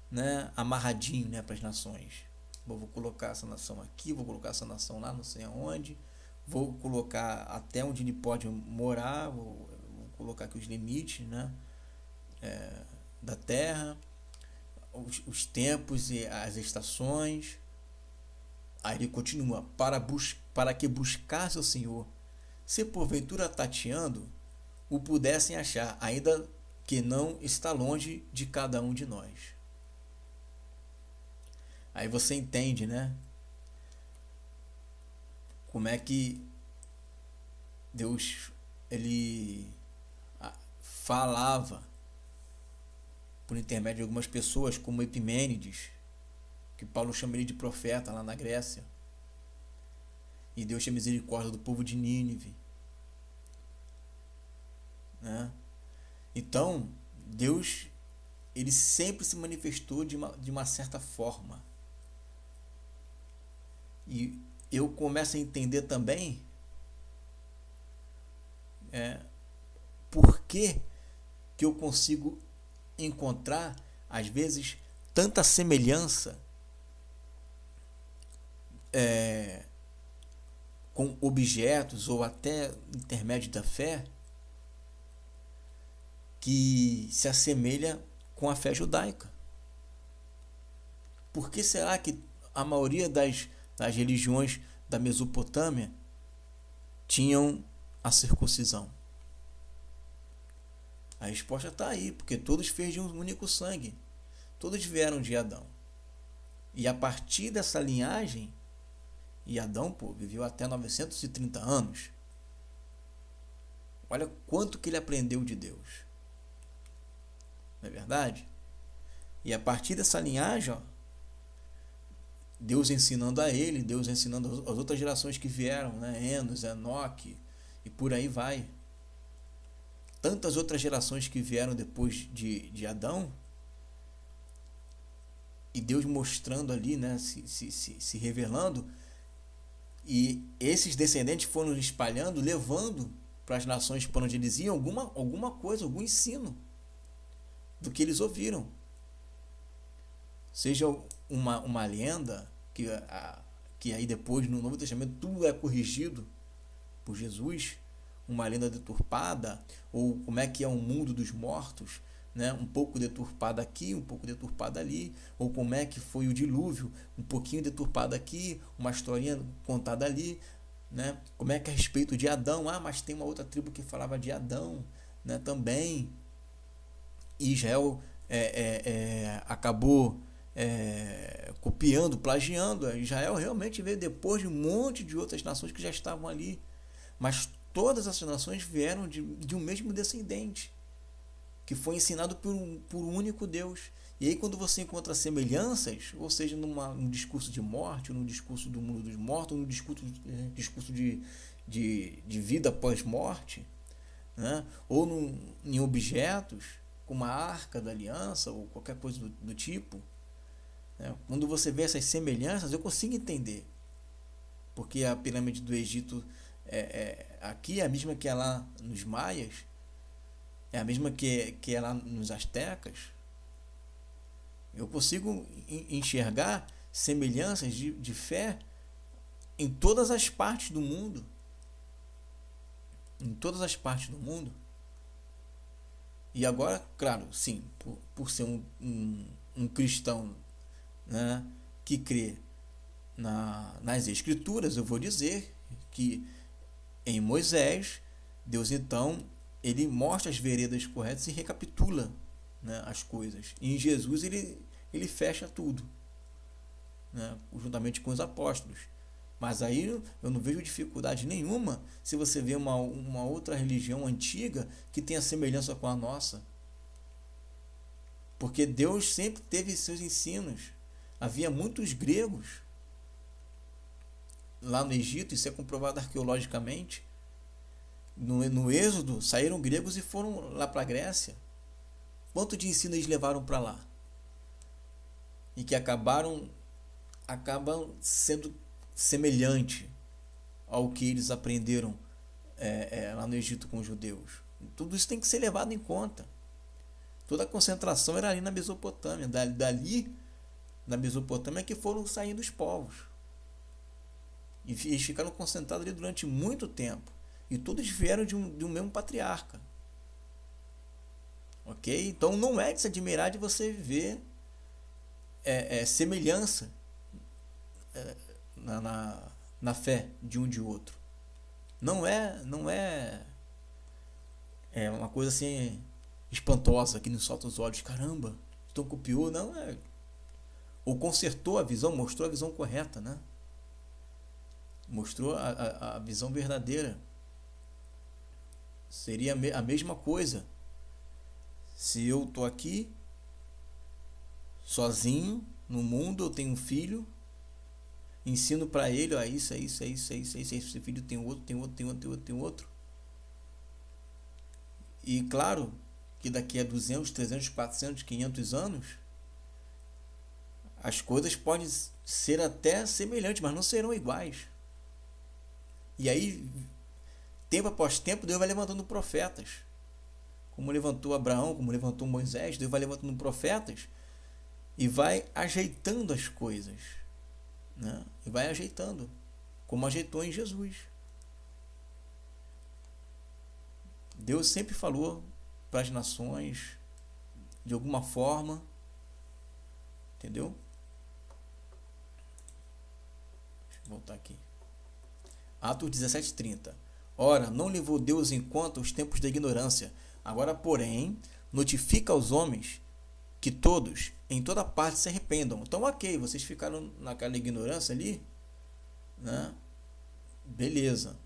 né, amarradinho, né, para as nações. Vou colocar essa nação aqui, vou colocar essa nação lá, não sei aonde, vou colocar até onde ele pode morar, vou colocar aqui os limites, né, da terra, os tempos e as estações. Aí ele continua: para que buscasse o Senhor, se porventura tateando, o pudessem achar, ainda que não está longe de cada um de nós. Aí você entende, né? Como é que Deus ele falava por intermédio de algumas pessoas, como Epimênides, que Paulo chama ele de profeta lá na Grécia. E Deus tinha misericórdia do povo de Nínive, né? Então, Deus ele sempre se manifestou de uma certa forma. E eu começo a entender também por que eu consigo encontrar, às vezes, tanta semelhança com objetos ou até intermédio da fé que se assemelha com a fé judaica. Por que será que a maioria das religiões da Mesopotâmia tinham a circuncisão? A resposta está aí, porque todos fez de um único sangue. Todos vieram de Adão. E a partir dessa linhagem, e Adão, viveu até 930 anos. Olha quanto que ele aprendeu de Deus. Não é verdade? E a partir dessa linhagem, Deus ensinando a ele, Deus ensinando as outras gerações que vieram, né? Enos, Enoque, e por aí vai. Tantas outras gerações que vieram depois de Adão, e Deus mostrando ali, né? se revelando, e esses descendentes foram espalhando, levando para as nações para onde eles iam alguma coisa, algum ensino do que eles ouviram. Seja uma lenda, que aí depois no Novo Testamento tudo é corrigido por Jesus, uma lenda deturpada, ou como é que é o mundo dos mortos, né? Um pouco deturpada aqui, um pouco deturpada ali, ou como é que foi o dilúvio, um pouquinho deturpada aqui, uma historinha contada ali, né? Como é que é a respeito de Adão, mas tem uma outra tribo que falava de Adão, né? Também. E Israel acabou copiando, plagiando. Israel realmente veio depois de um monte de outras nações que já estavam ali, mas todas essas nações vieram de um mesmo descendente, que foi ensinado por um único Deus. E aí quando você encontra semelhanças, ou seja, num discurso de morte, ou num discurso do mundo dos mortos, ou num discurso de vida após morte, né? Ou em objetos, como a arca da aliança, ou qualquer coisa do tipo, né? Quando você vê essas semelhanças, eu consigo entender. Porque a pirâmide do Egito aqui é a mesma que é lá nos maias, é a mesma que é lá nos astecas. Eu consigo enxergar semelhanças de fé em todas as partes do mundo. Em todas as partes do mundo. E agora, claro, sim, por ser um cristão, né, que crê nas Escrituras, eu vou dizer que em Moisés, Deus então ele mostra as veredas corretas e recapitula, né, as coisas. E em Jesus ele fecha tudo, né, juntamente com os apóstolos. Mas aí eu não vejo dificuldade nenhuma se você vê uma outra religião antiga que tenha semelhança com a nossa. Porque Deus sempre teve seus ensinos. Havia muitos gregos lá no Egito, isso é comprovado arqueologicamente. No Êxodo saíram gregos e foram lá para a Grécia. Quanto de ensino eles levaram para lá? E que acabam sendo semelhante ao que eles aprenderam lá no Egito com os judeus. Tudo isso tem que ser levado em conta. Toda a concentração era ali na Mesopotâmia. Dali, na Mesopotâmia, que foram saindo os povos. E eles ficaram concentrados ali durante muito tempo. E todos vieram de um mesmo patriarca. Ok? Então não é de se admirar de você ver semelhança na fé de um de outro. Não é uma coisa assim espantosa que nos salta os olhos. Caramba, então copiou, não é. Ou consertou a visão, mostrou a visão correta, né? Mostrou a visão verdadeira. Seria a mesma coisa se eu tô aqui sozinho no mundo, eu tenho um filho, ensino para ele, ó, isso, esse filho tem outro, tem outro. E claro que daqui a 200, 300, 400, 500 anos, as coisas podem ser até semelhantes, mas não serão iguais. E aí, tempo após tempo, Deus vai levantando profetas. Como levantou Abraão, como levantou Moisés, Deus vai levantando profetas e vai ajeitando as coisas, né? E vai ajeitando, como ajeitou em Jesus. Deus sempre falou para as nações de alguma forma, entendeu? Deixa eu voltar aqui. Atos 17:30. Ora, não levou Deus em conta os tempos da ignorância. Agora, porém, notifica aos homens que todos, em toda parte, se arrependam. Então, ok, vocês ficaram naquela ignorância ali, né? Beleza,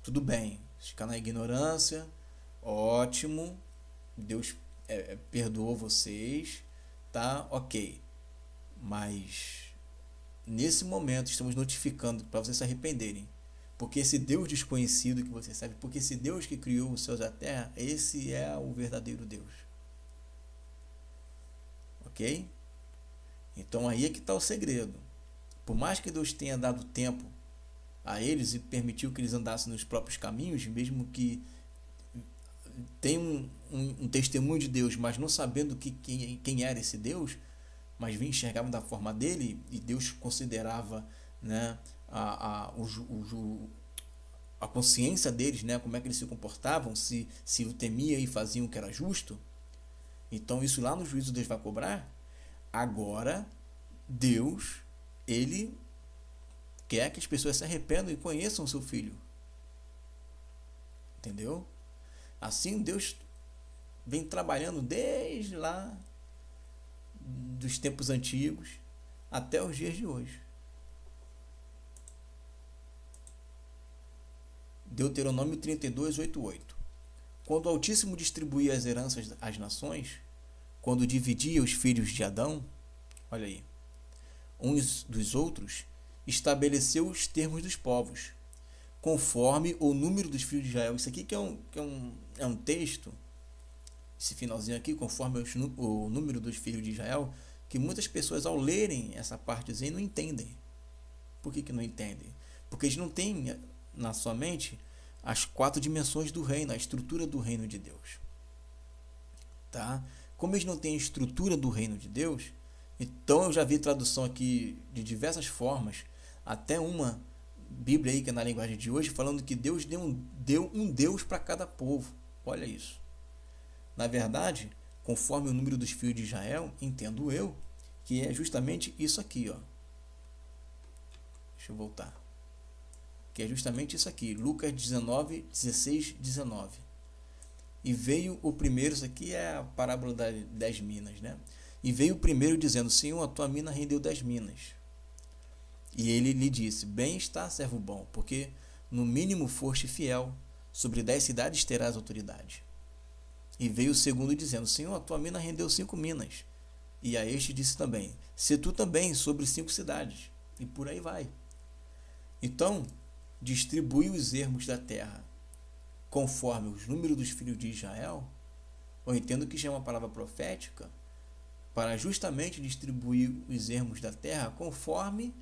tudo bem. Ficar na ignorância, ótimo. Deus perdoou vocês, tá? Ok. Mas, nesse momento, estamos notificando para vocês se arrependerem. Porque esse Deus desconhecido que você sabe, porque esse Deus que criou os céus e a terra, esse é o verdadeiro Deus. Ok? Então aí é que está o segredo. Por mais que Deus tenha dado tempo a eles e permitiu que eles andassem nos próprios caminhos, mesmo que tenham um testemunho de Deus, mas não sabendo quem era esse Deus, mas enxergavam da forma dele, e Deus considerava, né, a consciência deles, né, como é que eles se comportavam, se o temia e faziam o que era justo. Então isso lá no juízo Deus vai cobrar. Agora Deus, ele quer que as pessoas se arrependam e conheçam o seu filho. Entendeu? Assim Deus vem trabalhando desde lá dos tempos antigos até os dias de hoje. Deuteronômio 32:8-8. Quando o Altíssimo distribuía as heranças às nações, quando dividia os filhos de Adão, olha aí, uns dos outros, estabeleceu os termos dos povos, conforme o número dos filhos de Israel. Isso aqui que é um texto, esse finalzinho aqui, conforme o número dos filhos de Israel, que muitas pessoas ao lerem essa partezinha não entendem. Por que não entendem? Porque eles não têm na sua mente as 4 dimensões do reino, a estrutura do reino de Deus. Tá? Como eles não têm a estrutura do reino de Deus, então eu já vi tradução aqui de diversas formas, até uma Bíblia aí que é na linguagem de hoje, falando que Deus deu um Deus para cada povo. Olha isso. Na verdade, conforme o número dos filhos de Israel, entendo eu, que é justamente isso aqui, ó. Deixa eu voltar. Que é justamente isso aqui, Lucas 19:16-19. E veio o primeiro, isso aqui é a parábola das 10 minas, né? E veio o primeiro dizendo: Senhor, a tua mina rendeu 10 minas. E ele lhe disse: Bem está, servo bom, porque no mínimo foste fiel, sobre 10 cidades terás autoridade. E veio o segundo dizendo: Senhor, a tua mina rendeu 5 minas. E a este disse também: Se tu também sobre 5 cidades. E por aí vai. Então, distribui os ermos da terra conforme os números dos filhos de Israel. Eu entendo que já é uma palavra profética para justamente distribuir os ermos da terra conforme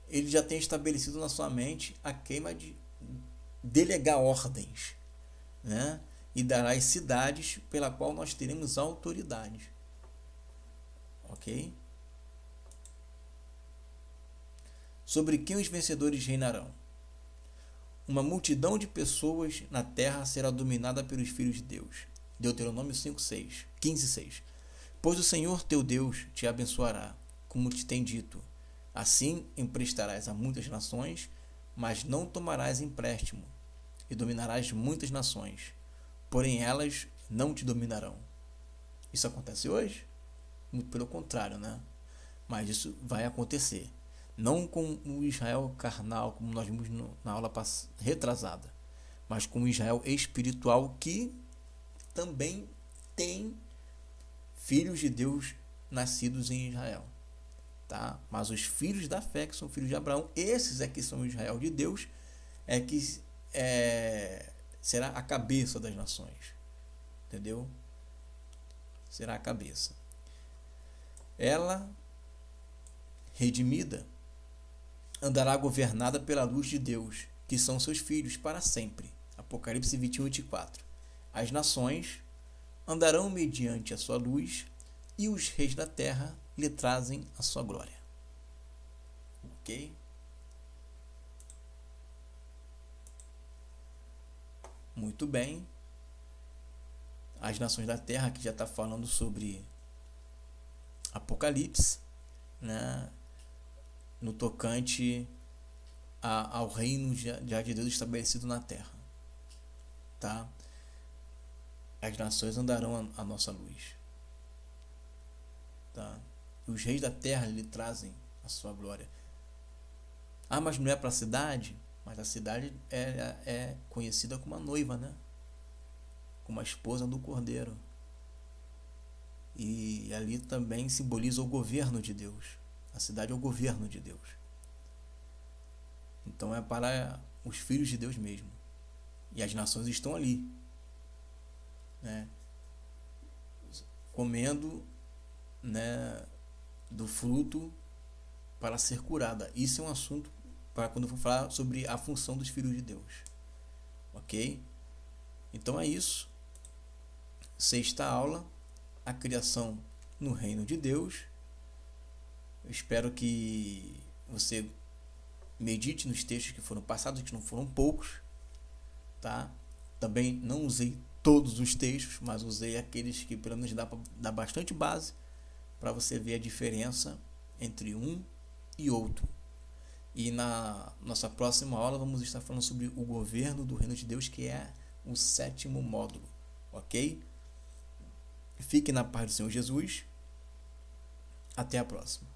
ele já tem estabelecido na sua mente a queima de delegar ordens, né? E dará as cidades pela qual nós teremos autoridade. Ok? Sobre quem os vencedores reinarão? Uma multidão de pessoas na terra será dominada pelos filhos de Deus. Deuteronômio 15:6. Pois o Senhor teu Deus te abençoará, como te tem dito, Assim emprestarás a muitas nações, mas não tomarás empréstimo, e dominarás muitas nações, porém elas não te dominarão. Isso acontece hoje? Muito pelo contrário, né? Mas isso vai acontecer. Não com o Israel carnal, como nós vimos na aula retrasada, mas com o Israel espiritual, que também tem filhos de Deus nascidos em Israel. Tá? Mas os filhos da fé, que são filhos de Abraão, esses é que são o Israel de Deus, é que será a cabeça das nações. Entendeu? Será a cabeça. Ela, redimida, andará governada pela luz de Deus, que são seus filhos para sempre. Apocalipse 21, 24. As nações andarão mediante a sua luz, e os reis da terra lhe trazem a sua glória. Ok? Muito bem. As nações da terra, que já está falando sobre Apocalipse, né? No tocante ao reino já de Deus estabelecido na terra. Tá? As nações andarão à nossa luz. Tá? Os reis da terra lhe trazem a sua glória. Ah, mas não é para a cidade? Mas a cidade é conhecida como a noiva, né? Como a esposa do Cordeiro. E ali também simboliza o governo de Deus. A cidade é o governo de Deus. Então é para os filhos de Deus mesmo. E as nações estão ali, né? Comendo, né, do fruto para ser curada. Isso é um assunto para quando eu for falar sobre a função dos filhos de Deus. Ok? Então é isso. Sexta aula, a criação no reino de Deus. Eu espero que você medite nos textos que foram passados, que não foram poucos, tá? Também não usei todos os textos, mas usei aqueles que pelo menos dá bastante base para você ver a diferença entre um e outro. E na nossa próxima aula vamos estar falando sobre o governo do reino de Deus, que é o 7º módulo, ok? Fique na paz do Senhor Jesus. Até a próxima.